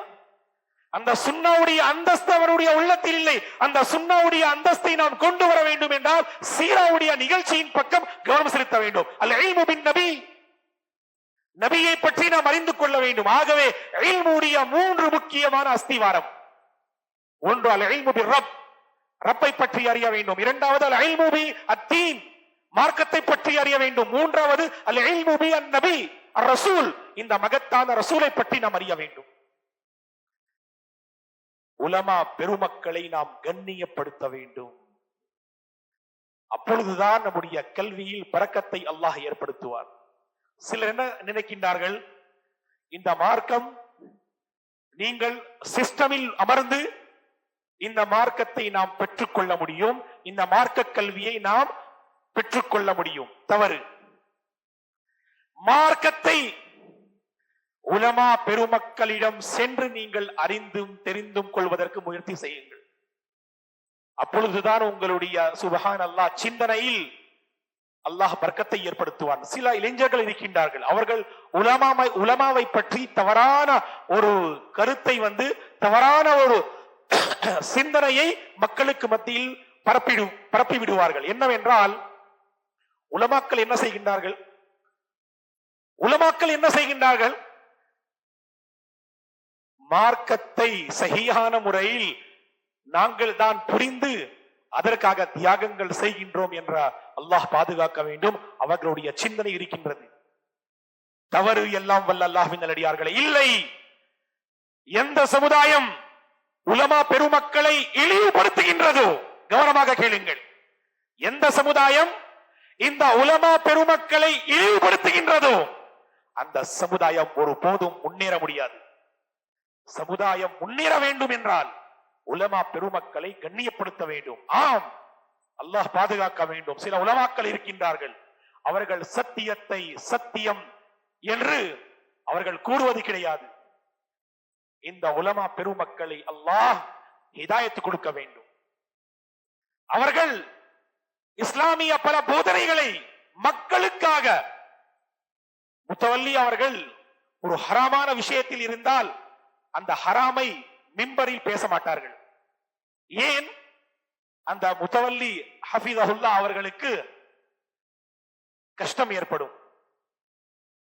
அந்த சுன்னாவுடைய அந்தஸ்து அவனுடைய உள்ளத்தில் இல்லை. அந்த சுன்னாவுடைய அந்தஸ்தை நாம் கொண்டு வர வேண்டும் என்றால் சீராவுடைய நிகழ்ச்சியின் பக்கம் கவனம் செலுத்த வேண்டும். அல் இல்மு பின் நபி, நபியை பற்றி நாம் அறிந்து கொள்ள வேண்டும். ஆகவே இல்முடைய 3 முக்கியமான அஸ்திவாரம். ஒன்று அல் இல்மு பிர் ரப், ரப்பை பற்றி அறிய வேண்டும். இரண்டாவது அல் இல்மு பி அத்தீன், மார்க்கத்தை பற்றி அறிய வேண்டும். மூன்றாவது அல் இல்மு பி அன் நபி அர் ரசூல், இந்த மகத்தான ரசூலை பற்றி நாம் அறிய வேண்டும். உலமா பெருமக்களை நாம் கண்ணியப்படுத்த வேண்டும். அப்பொழுதுதான் நம்முடைய கல்வியில் பரக்கத்தை அல்லாஹ் ஏற்படுத்துவார். சிலர் என்ன நினைக்கின்றார்கள், இந்த மார்க்கம், நீங்கள் சிஸ்டமில் அமர்ந்து இந்த மார்க்கத்தை நாம் பெற்றுக்கொள்ள முடியும், இந்த மார்க்க கல்வியை நாம் பெற்றுக்கொள்ள முடியும். தவறு. மார்க்கத்தை உலமா பெருமக்களிடம் சென்று நீங்கள் அறிந்தும் தெரிந்தும் கொள்வதற்கு முயற்சி செய்யுங்கள். அப்பொழுதுதான் உங்களுடைய சுப்ஹானல்லாஹ் சிந்தனையில் அல்லாஹ் பர்க்கத்தை ஏற்படுத்துவான். சில இளைஞர்கள் இருக்கின்றார்கள், அவர்கள் உலமாவை பற்றி தவறான ஒரு கருத்தை தவறான ஒரு சிந்தனையை மக்களுக்கு மத்தியில் பரப்பி விடுவார்கள். என்னவென்றால் உலமாக்கள் என்ன செய்கின்றார்கள்? உலமாக்கள் என்ன செய்கின்றார்கள்? மார்க்கத்தை சஹீஹான முறையில் நாங்கள் தான் புரிந்து அதற்காக தியாகங்கள் செய்கின்றோம் என்ற அல்லாஹ் பாதுகாக்க வேண்டும். அவர்களுடைய சிந்தனை இருக்கின்றது. தவறு. எல்லாம் வல்ல அல்லாஹ்வின் நல்லடியார்களே, இல்லை. எந்த சமுதாயம் உலமா பெருமக்களை இழிவுபடுத்துகின்றதோ, கவனமாக கேளுங்கள், எந்த சமுதாயம் இந்த உலமா பெருமக்களை இழிவுபடுத்துகின்றதோ அந்த சமுதாயம் ஒரு போதும் முன்னேற முடியாது. சமுதாயம் முன்னேற வேண்டும் என்றால் உலமா பெருமக்களை கண்ணியப்படுத்த வேண்டும். ஆம், அல்லாஹ் பாதுகாக்க வேண்டும். சில உலமாக்கள் இருக்கின்றார்கள், அவர்கள் சத்தியத்தை சத்தியம் என்று அவர்கள் கூறுவது கிடையாது. இந்த உலமா பெருமக்களை அல்லாஹ் ஹிதாயத் கொடுக்க வேண்டும். அவர்கள் இஸ்லாமிய பல போதனைகளை மக்களுக்காக, முத்தவல்லி அவர்கள் ஒரு ஹராமான விஷயத்தில் இருந்தால் அந்த ஹராமை மிம்பரில் பேச மாட்டார்கள். ஏன்? அந்த முத்தவல்லி ஹஃபிதஹுல்லாஹ் அவர்களுக்கு கஷ்டம் ஏற்படும்.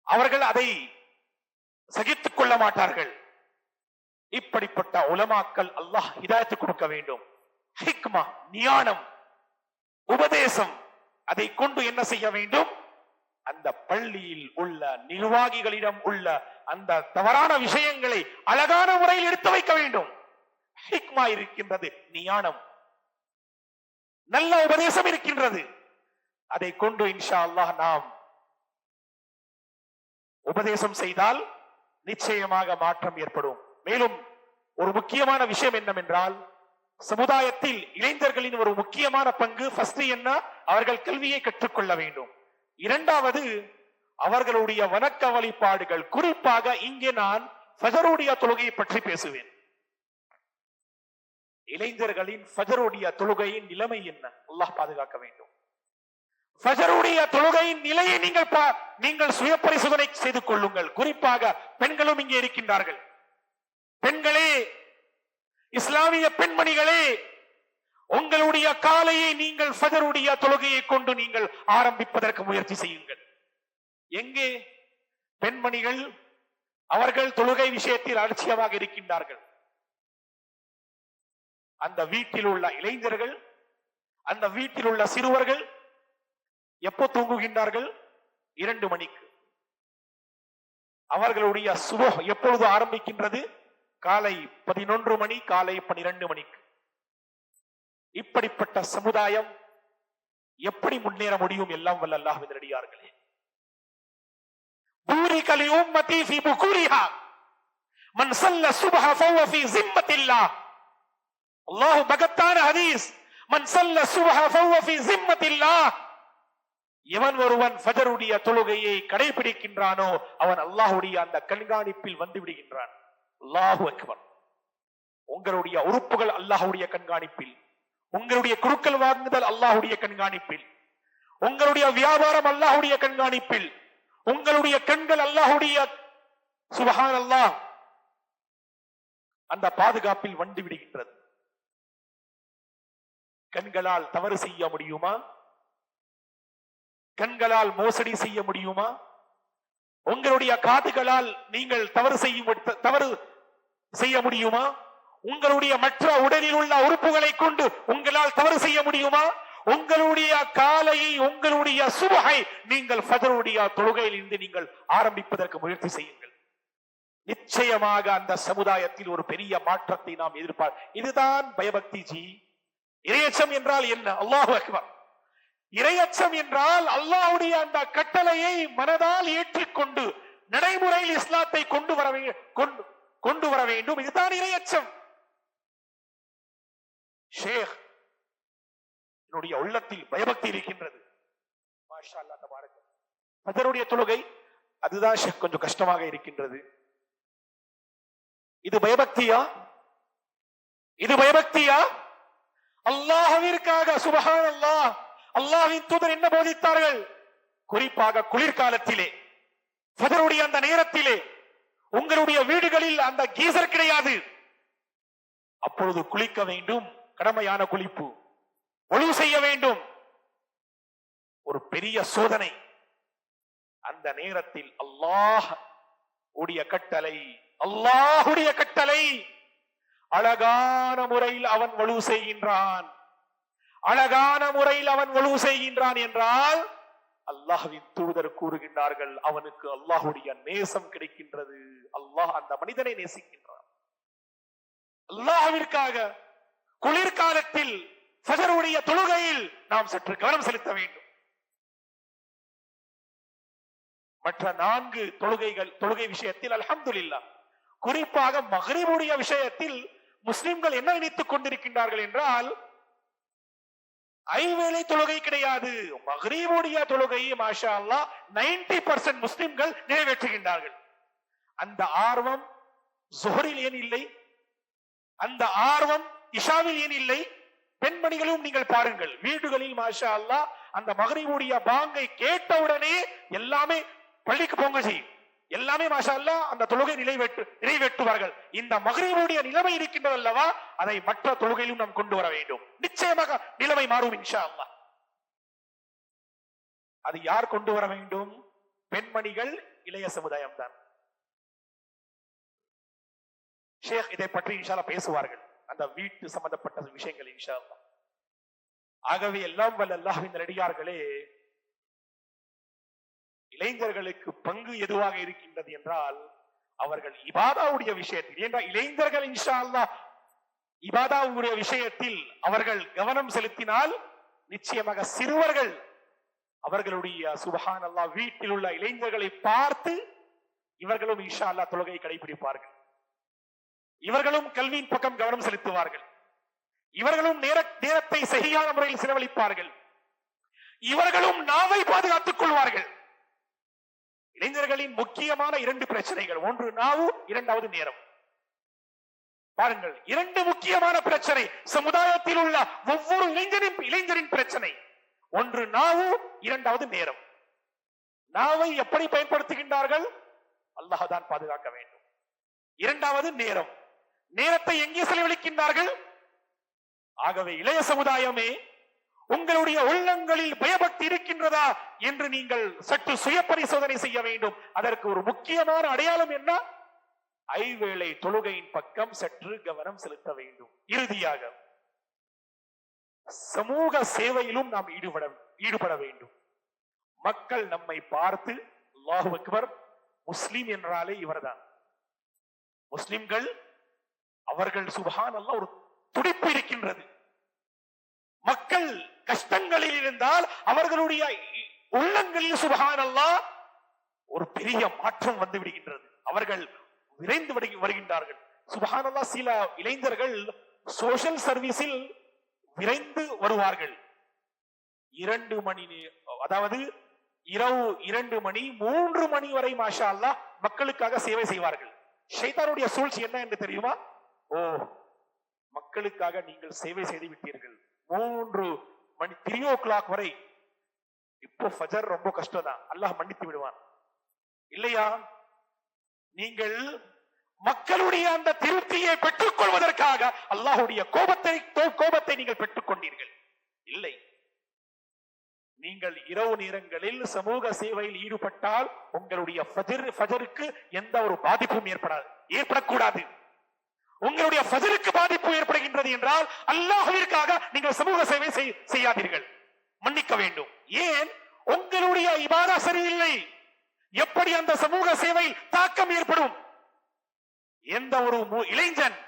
அவர்கள் அதை சகித்துக் கொள்ள மாட்டார்கள். இப்படிப்பட்ட உலமாக்கள் அல்லாஹ் ஹிதாயத் கொடுக்க வேண்டும். ஹிக்மா, ஞானம், உபதேசம், அதை கொண்டு என்ன செய்ய வேண்டும்? அந்த பள்ளியில் உள்ள நிர்வாகிகளிடம் உள்ள அந்த தவறான விஷயங்களை அழகான முறையில் எடுத்து வைக்க வேண்டும். ஹிக்மா இருக்கின்றது, ஞானம். நல்ல உபதேசம் இருக்கின்றது. அதை கொண்டு இன்ஷா அல்லாஹ் நாம் உபதேசம் செய்தால் நிச்சயமாக மாற்றம் ஏற்படும். மேலும் ஒரு முக்கியமான விஷயம் என்னவென்றால், சமுதாயத்தில் இளைஞர்களின் ஒரு முக்கியமான பங்கு ஃபர்ஸ்ட் என்ன, அவர்கள் கல்வியை கற்றுக்கொள்ள வேண்டும். இரண்டாவது, அவர்களுடைய வணக்க வழிபாடுகள். குறிப்பாக இங்கே நான் ஃபஜருடைய தொழுகையை பற்றி பேசுவேன். இளைஞர்களின் ஃபஜருடைய தொழுகையின் நிலைமை என்ன? அல்லாஹ் பாதுகாக்க வேண்டும். ஃபஜருடைய தொழுகையின் நிலையை நீங்கள் சுய பரிசோதனை செய்து கொள்ளுங்கள். குறிப்பாக பெண்களும் இங்கே இருக்கின்றார்கள். பெண்களே, இஸ்லாமிய பெண்மணிகளே, உங்களுடைய காலையை நீங்கள் ஃபஜருடைய தொழுகையை கொண்டு நீங்கள் ஆரம்பிப்பதற்கு முயற்சி செய்யுங்கள். எங்கே பெண்மணிகள் அவர்கள் தொழுகை விஷயத்தில் அலட்சியமாக இருக்கின்றார்கள். அந்த வீட்டில் உள்ள இளைஞர்கள், அந்த வீட்டில் உள்ள சிறுவர்கள் எப்போ தூங்குகின்றார்கள்? 2 மணிக்கு. அவர்களுடைய சுபஹ் எப்பொழுது ஆரம்பிக்கின்றது? காலை 11 மணி, காலை 12 மணிக்கு. இப்படிப்பட்ட சமுதாயம் எப்படி முன்னேற முடியும்? எல்லாம் வல்ல அல்லாஹ்வின் அடியார்களே, பூரிக லி உம்மதி ஃபீ புகூரிஹா மன் ஸல்ல சுப்ஹ ஃபஹுவ ஃபீ ஸிம்மத்தில்லாஹ். அல்லாஹ் பகத்தான ஹதீஸ், மன் ஸல்ல சுப்ஹ ஃபஹுவ ஃபீ ஸிம்மத்தில்லாஹ். எவன் ஒருவன் ஃபஜருடைய தொழுகையை கடைபிடிக்கின்றானோ அவன் அல்லாஹ்வுடைய அந்த கண்காணிப்பில் வந்து விடுகின்றான். அல்லாஹு அக்பர். உங்களுடைய உறுப்புகள் அல்லாஹ்வுடைய கண்காணிப்பில், உங்களுடைய குருக்கள் வாங்குதல் அல்லாஹ்வுடைய கண்காணிப்பில், உங்களுடைய வியாபாரம் அல்லாஹ்வுடைய கண்காணிப்பில், உங்களுடைய கண்கள் அல்லாஹ்வுடைய சுப்ஹானல்லாஹ் அந்த பாதுகாப்பில் வந்து விடுகின்றது. கண்களால் தவறு செய்ய முடியுமா? கண்களால் மோசடி செய்ய முடியுமா? உங்களுடைய காதுகளால் நீங்கள் தவறு செய்ய முடியுமா? உங்களுடைய மற்ற உடலில் உள்ள உறுப்புகளை கொண்டு உங்களால் தவறு செய்ய முடியுமா? உங்களுடைய காலையை, உங்களுடைய சுபஹை நீங்கள் ஃபஜருடைய தொழுகையில் இருந்து நீங்கள் ஆரம்பிப்பதற்கு முயற்சி செய்யுங்கள். நிச்சயமாக அந்த சமுதாயத்தில் ஒரு பெரிய மாற்றத்தை நாம் இதுதான் பயபக்தி ஜி. இறையச்சம் என்றால் என்ன? அல்லாஹு அக்பர். இறையச்சம் என்றால் அல்லாஹ்வுடைய அந்த கட்டளையை மனதால் ஏற்றிக்கொண்டு நடைமுறையில் இஸ்லாத்தை கொண்டு வர வேண்டும். இதுதான் இறையச்சம். ஷேக், என்னுடைய உள்ளத்தில் பயபக்தி இருக்கின்றது. மாஷா அல்லாஹ் தபாரக். ஃபஜருடைய தொழுகை அதுதான் ஷேக் கொஞ்சம் கஷ்டமாக இருக்கின்றது. இது பயபக்தியா? இது பயபக்தியா? அல்லாஹ்விற்காக சுப்ஹானல்லாஹ். அல்லாஹ்வின் தூதர் என்ன போதித்தார்கள்? குறிப்பாக குளிர்காலத்திலே, ஃபஜருடைய அந்த நேரத்திலே உங்களுடைய வீடுகளில் அந்த கீசர் கிடையாது. அப்பொழுது குளிக்க வேண்டும், கடமையான குளிப்பு, ஒழுவு செய்ய வேண்டும். ஒரு பெரிய சோதனை. அந்த நேரத்தில் அல்லாஹ் உடைய கட்டளை, அல்லாஹ்வுடைய கட்டளை. அழகான முறையில் அவன் ஒழுவு செய்கின்றான். அழகான முறையில் அவன் ஒழுவு செய்கின்றான் என்றால் அல்லாஹ்வின் தூதர் கூறுகின்றார்கள், அவனுக்கு அல்லாஹ்வுடைய நேசம் கிடைக்கின்றது. அல்லாஹ் அந்த மனிதனை நேசிக்கின்றான். அல்லாஹ்விற்காக குளிர்காலத்தில் ஃபஜருடைய தொழுகையில் நாம் சற்று கவனம் செலுத்த வேண்டும். மற்ற 4 தொழுகை விஷயத்தில் அல்ஹம்துலில்லாஹ், குறிப்பாக மக்ரிபுடைய விஷயத்தில் முஸ்லிம்கள் என்ன நினைத்துக் கொண்டிருக்கின்றார்கள் என்றால், ஐவேளை தொழுகை கிடையாது. மக்ரிபுடைய தொழுகையை மாஷா அல்லாஹ் 90% முஸ்லிம்கள் நிறைவேற்றுகின்றார்கள். அந்த ஆர்வம் ஸுஹரில் ஏன் இல்லை? அந்த ஆர்வம் இஷாவில் ஏன் இல்லை? பெண்மணிகளும் நீங்கள் பாருங்கள், வீடுகளில் மாஷா அல்லாஹ் அந்த மக்ரிபுடைய பாங்கை கேட்டவுடனே எல்லாமே பள்ளிக்கு போங்க செய்யும், எல்லாமே மாஷா அல்லாஹ் அந்த தொழுகை நிறைவேற்றுவார்கள். இந்த மக்ரிபுடைய நிலைமை இருக்கின்றது அல்லவா, அதை மற்ற தொழுகையிலும் நாம் கொண்டு வர வேண்டும். நிச்சயமாக நிலைமை மாறும் இன்ஷா அல்லாஹ். அது யார் கொண்டு வர வேண்டும்? பெண்மணிகள், இளைய சமுதாயம் தான். ஷேக் இதை பற்றி இன்ஷா அல்லாஹ் பேசுவார்கள், அந்த வீட்டு சம்பந்தப்பட்ட விஷயங்கள் இன்ஷா அல்லாஹ். ஆகவே எல்லாம் வல்ல அல்லாஹ்வின் நல்லடியார்களே, இளைஞர்களுக்கு பங்கு எதுவாக இருக்கின்றது என்றால் அவர்கள் இபாதாவுடைய விஷயத்தில், ஏனென்றால் இளைஞர்கள் இன்ஷா அல்லாஹ் இபாதாவுடைய விஷயத்தில் அவர்கள் கவனம் செலுத்தினால் நிச்சயமாக சிறுவர்கள் அவர்களுடைய சுபஹான் அல்லாஹ் வீட்டில் உள்ள இளைஞர்களை பார்த்து இவர்களும் இன்ஷா அல்லாஹ் தொழுகையை கடைபிடிப்பார்கள். இவர்களும் கல்வியின் பக்கம் கவனம் செலுத்துவார்கள். இவர்களும் நேரத்தை சரியான முறையில் செலவழிப்பார்கள். இவர்களும் நாவை பாதுகாத்துக் கொள்வார்கள். இளைஞர்களின் முக்கியமான 2 பிரச்சனைகள், ஒன்று நாவு, இரண்டாவது நேரம். பாருங்கள், 2 முக்கியமான பிரச்சனை சமுதாயத்தில் உள்ள ஒவ்வொரு இளைஞரின் பிரச்சனை. ஒன்று நாவு, இரண்டாவது நேரம். நாவை எப்படி பயன்படுத்துகின்றார்கள்? அல்லாஹ் தான் பாதுகாக்க வேண்டும். இரண்டாவது நேரம். நேரத்தை எங்கே செலவழிக்கின்றார்கள்? ஆகவே இளைய சமுதாயமே, உங்களுடைய உள்ளங்களில் பயபக்தி இருக்கின்றதா என்று நீங்கள் சற்று சுய பரிசோதனை செய்ய வேண்டும். அதற்கு ஒரு முக்கியமான அடையாளம் என்ன? ஐவேளை தொழுகையின் பக்கம் சற்று கவனம் செலுத்த வேண்டும். இறுதியாக சமூக சேவையிலும் நாம் ஈடுபட வேண்டும். மக்கள் நம்மை பார்த்து அல்லாஹு அக்பர், முஸ்லிம் என்றாலே இவர்தான். முஸ்லிம்கள் அவர்கள் சுப்ஹான் அல்லாஹ் ஒரு துடிப்பு இருக்கின்றது. மக்கள் கஷ்டங்களில் இருந்தால் அவர்களுடைய உள்ளங்களில் சுப்ஹான் அல்லாஹ் ஒரு பெரிய மாற்றம் வந்து விடுகின்றது. அவர்கள் விரைந்து வருகின்றார்கள். சுப்ஹான் அல்லாஹ், சில இளைஞர்கள் சோஷியல் சர்வீஸில் விரைந்து வருவார்கள். 2 மணி, அதாவது இரவு 2 மணி 3 மணி வரை மாஷா அல்லாஹ் மக்களுக்காக சேவை செய்வார்கள். ஷைத்தானுடைய சூழ்ச்சி என்ன என்று தெரியுமா? ஓ, மக்களுக்காக நீங்கள் சேவை செய்து விட்டீர்கள், 3 மணி 3 o'clock வரை, இப்போ ஃபஜர் ரொம்ப கஷ்டம் தான், அல்லாஹ் மன்னித்து விடுவான். இல்லையா? நீங்கள் மக்களுடைய அந்த திருப்தியை பெற்றுக் கொள்வதற்காக அல்லாஹ்வுடைய கோபத்தை நீங்கள் பெற்றுக் கொண்டீர்கள். இல்லை, நீங்கள் இரவு நேரங்களில் சமூக சேவையில் ஈடுபட்டால் உங்களுடைய ஃபஜருக்கு எந்த ஒரு பாதிப்பும் ஏற்படக்கூடாது. உங்களுடைய ஃபஜருக்கு பாதிப்பு ஏற்படுகின்றது என்றால் அல்லாஹ்விற்காக நீங்கள் சமூக சேவை செய்யாதீர்கள், மன்னிக்க வேண்டும். ஏன்? உங்களுடைய இபாதா சரியில்லை. எப்படி அந்த சமூக சேவையில் தாக்கம் ஏற்படும்? எந்த ஒரு இளைஞன்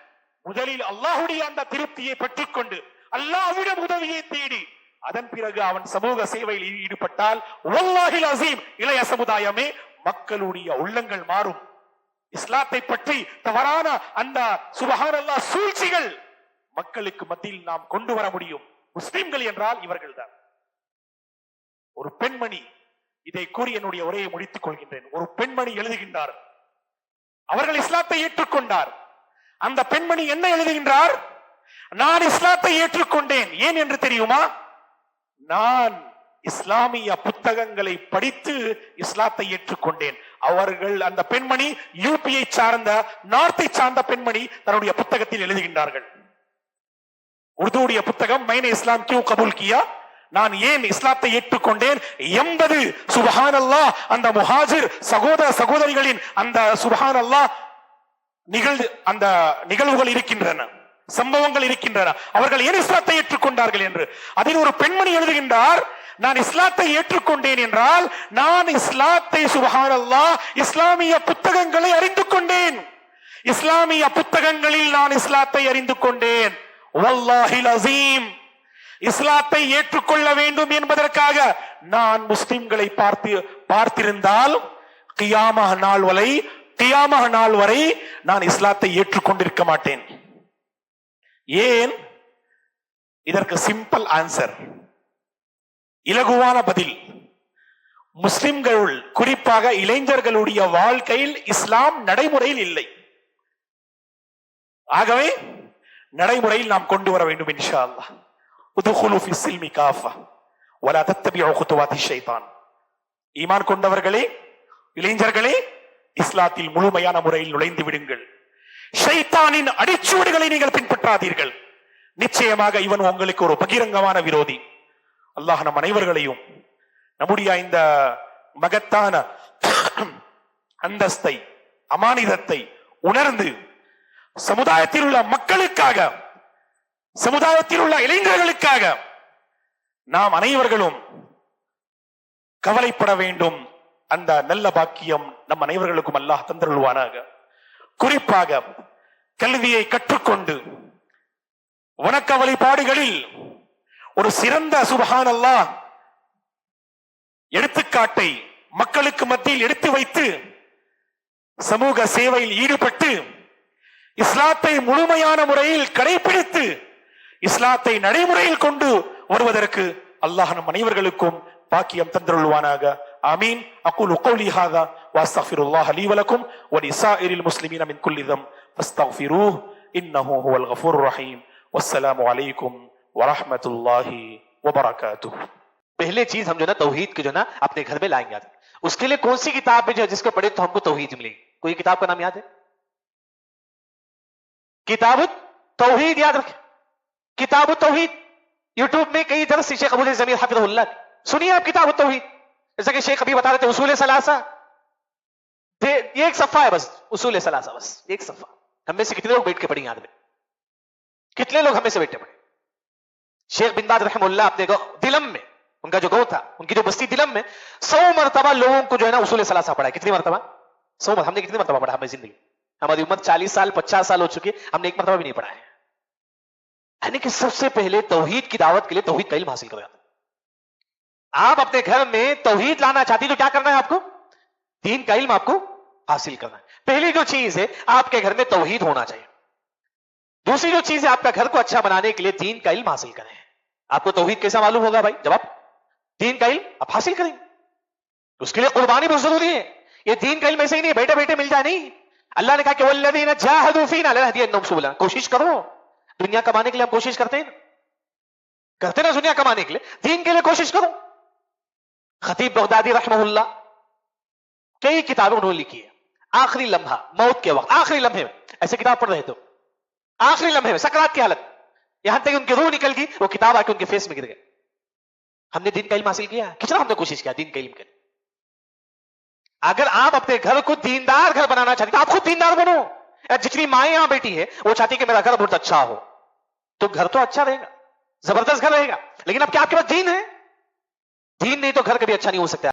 முதலில் அல்லாஹ்வுடைய அந்த திருப்தியை பெற்றுக்கொண்டு அல்லாஹ்விடம் உதவியை தேடி அதன் பிறகு அவன் சமூக சேவையில் ஈடுபட்டால் வல்லாஹில் அஸீம், இளைய சமுதாயமே, மக்களுடைய உள்ளங்கள் மாறும். இஸ்லாத்தை பற்றி தவறான அந்த சுப்ஹானல்லாஹ் சூழ்ச்சிகள் மக்களுக்கு மத்தியில் நாம் கொண்டு வர முடியும். முஸ்லிம்கள் என்றால் இவர்கள் தான். ஒரு பெண்மணி, இதை கூறி என்னுடைய உரையை முடித்துக் கொள்கின்றேன். ஒரு பெண்மணி எழுதுகின்றார், அவர்கள் இஸ்லாத்தை ஏற்றுக்கொண்டார். அந்த பெண்மணி என்ன எழுதுகின்றார்? நான் இஸ்லாத்தை ஏற்றுக்கொண்டேன். ஏன் என்று தெரியுமா? நான் இஸ்லாமிய புத்தகங்களை படித்து இஸ்லாத்தை ஏற்றுக்கொண்டேன். அவர்கள், அந்த பெண்மணி யூபியை சார்ந்த, நார்த்தை சார்ந்த பெண்மணி தன்னுடைய புத்தகத்தில் எழுதுகின்றார்கள். உருதுடைய புத்தகம், மைனே இஸ்லாம் கியூ கபூல் கியா, நான் ஏன் இஸ்லாத்தை ஏற்றுக்கொண்டேன். 80 சுப்ஹானல்லாஹ் அந்த முஹாஜிர் சகோதரிகளின் அந்த சுப்ஹானல்லாஹ் அந்த நிகழ்வுகள் இருக்கின்றன, சம்பவங்கள் இருக்கின்றன. அவர்கள் ஏன் இஸ்லாத்தை ஏற்றுக்கொண்டார்கள் என்று. அதில் ஒரு பெண்மணி எழுதுகின்றார், நான் இஸ்லாத்தை ஏற்றுக்கொண்டேன் என்றால் நான் இஸ்லாத்தை சுப்ஹானல்லாஹ் இஸ்லாமிய புத்தகங்களை அறிந்து கொண்டேன். இஸ்லாமிய புத்தகங்களில் நான் இஸ்லாத்தை அறிந்து கொண்டேன். வல்லாஹில் அஸீம், இஸ்லாத்தை ஏற்றுக்கொள்ள வேண்டும் என்பதற்காக நான் முஸ்லிம்களை பார்த்திருந்தால் கியாமஹ் நாள் வரை நான் இஸ்லாத்தை ஏற்றுக்கொண்டிருக்க மாட்டேன். ஏன்? இதற்கு சிம்பிள் ஆன்சர், இலகுவான பதில். முஸ்லிம்கள், குறிப்பாக இளைஞர்களுடைய வாழ்க்கையில் இஸ்லாம் நடைமுறையில் இல்லை. ஆகவே நடைமுறையில் நாம் கொண்டு வர வேண்டும். இன்ஷா அல்லாஹ், உதுகுலு ஃபி ஸில்மி காஃபா வலா தத்தபிஉ குதுவாத்தி ஷைத்தான். ஈமான் கொண்டவர்களே, இளைஞர்களே, இஸ்லாத்தில் முழுமையான முறையில் நுழைந்து விடுங்கள். ஷைத்தானின் அடிச்சுவடுகளை நீங்கள் பின்பற்றாதீர்கள். நிச்சயமாக இவன் உங்களுக்கு ஒரு பகிரங்கமான விரோதி. அல்லாஹ் நம் அனைவர்களையும் நம்முடைய இந்த மகத்தான அந்தஸ்தை, அமானிதத்தை உணர்ந்து சமுதாயத்தில் உள்ள மக்களுக்காக, சமுதாயத்தில் உள்ள இளைஞர்களுக்காக நாம் அனைவர்களும் கவலைப்பட வேண்டும். அந்த நல்ல பாக்கியம் நம் அனைவர்களுக்கும் அல்லாஹ் தந்தருள்வானாக. குறிப்பாக கல்வியை கற்றுக்கொண்டு வணக்க வழிபாடுகளில் ஒரு சிறந்த சுப்ஹானல்லாஹ் எடுத்துக்காட்டை மக்களுக்கு மத்தியில் எடுத்து வைத்து சமூக சேவையில் ஈடுபட்டு இஸ்லாத்தை முழுமையான முறையில் கடைபிடித்து இஸ்லாத்தை நடைமுறையில் கொண்டு வருவதற்கு அல்லாஹ் நம் அனைவர்களுக்கும் பாக்கியம் தந்தருள்வானாக. ஆமீன். அகூலு கௌலி ஹாதா வஅஸ்தக்ஃபிருல்லாஹ லீ வலக்கும் வலிசாயிரில் முஸ்லிமீன மின் குல்லி தம் ஃபஸ்தக்ஃபிரூஹ் இன்னஹு ஹுவல் கஃபூருர் ரஹீம். வஸ்ஸலாமு அலைக்கும் வரஹ்மத்துல்லாஹி वबरकातुहू। पहले चीज हम जो ना तौहीद की जो ना अपने घर में लाएंगे आज। उसके लिए कौन सी किताब है जो जिसको पढ़े तो हमको तौहीद मिलेगी? कोई किताब का नाम याद है? किताब तौहीद याद रखें। किताब तौहीद यूट्यूब में कई दरस शेख अबू ज़मीर हफिज़हुल्लाह सुनिए आप किताब तौहीद। जैसा कि शेख अभी बता रहे थे उसूल सलासा, ये एक सफा है बस, उसूल सलासा बस एक सफा। हम में से कितने लोग बैठ के पढ़ेंगे? याद में कितने लोग हमें से बैठ के पढ़े? शेख बिन बाज रहमतुल्लाह अपने दिलम में, उनका जो गांव था, उनकी जो बस्ती दिलम में 100 मरतबा लोगों को जो है ना उसूल सलासा पढ़ा है। कितनी मरतबा? 100 मरतबा। हमने कितनी मरतबा पढ़ा हमें जिंदगी? हमारी उम्र 40 साल 50 साल हो चुकी है, हमने एक मरतबा भी नहीं पढ़ा है। यानी कि सबसे पहले तौहीद की दावत के लिए तौहीद का इल्म हासिल करो। आप अपने घर में तौहीद लाना चाहती तो क्या करना है आपको? दीन का इल्म आपको हासिल करना है। पहली जो चीज है आपके घर में तौहीद होना चाहिए। दूसरी जो चीज है आपका घर को अच्छा बनाने के लिए दीन का इल्म हासिल करें। आपको तौहीद कैसा मालूम होगा भाई? जब आप दीन का इल्म आप हासिल करेंगे, उसके लिए कुर्बानी बहुत जरूरी है। ये दीन का इल्म ऐसे ही नहीं बैठे बैठे मिल जाए, नहीं। अल्लाह ने कहा कि वल्लज़ीना जाहदू फीना लनहदियन्नहुम सुबुलना। कोशिश करो, दुनिया कमाने के लिए आप कोशिश करते हैं ना, करते ना दुनिया कमाने के लिए, दीन के लिए कोशिश करो। खतीब बगदादी रहमहुल्लाह कई किताबें उन्होंने लिखी है। आखिरी लम्हा, मौत के वक्त आखिरी लम्हे में ऐसे किताब पढ़ रहे थे, आखिरी लम्हे में सकरात की हालत, यहां तक उनकी रूह निकल गई, वो किताब आके उनके फेस में गिर गई। हमने दीन का इल्म हासिल किया, कितना हमने कोशिश किया दीन का इल्म के लिए। अगर आप अपने घर को दीनदार घर बनाना चाहते हैं तो आप खुद दीनदार बनो। जितनी माएं यहां बैठी है वो चाहती कि मेरा घर बहुत अच्छा हो, तो घर तो अच्छा रहेगा, जबरदस्त घर रहेगा, लेकिन अब क्या आपके पास दीन है? दीन नहीं तो घर कभी अच्छा नहीं हो सकता।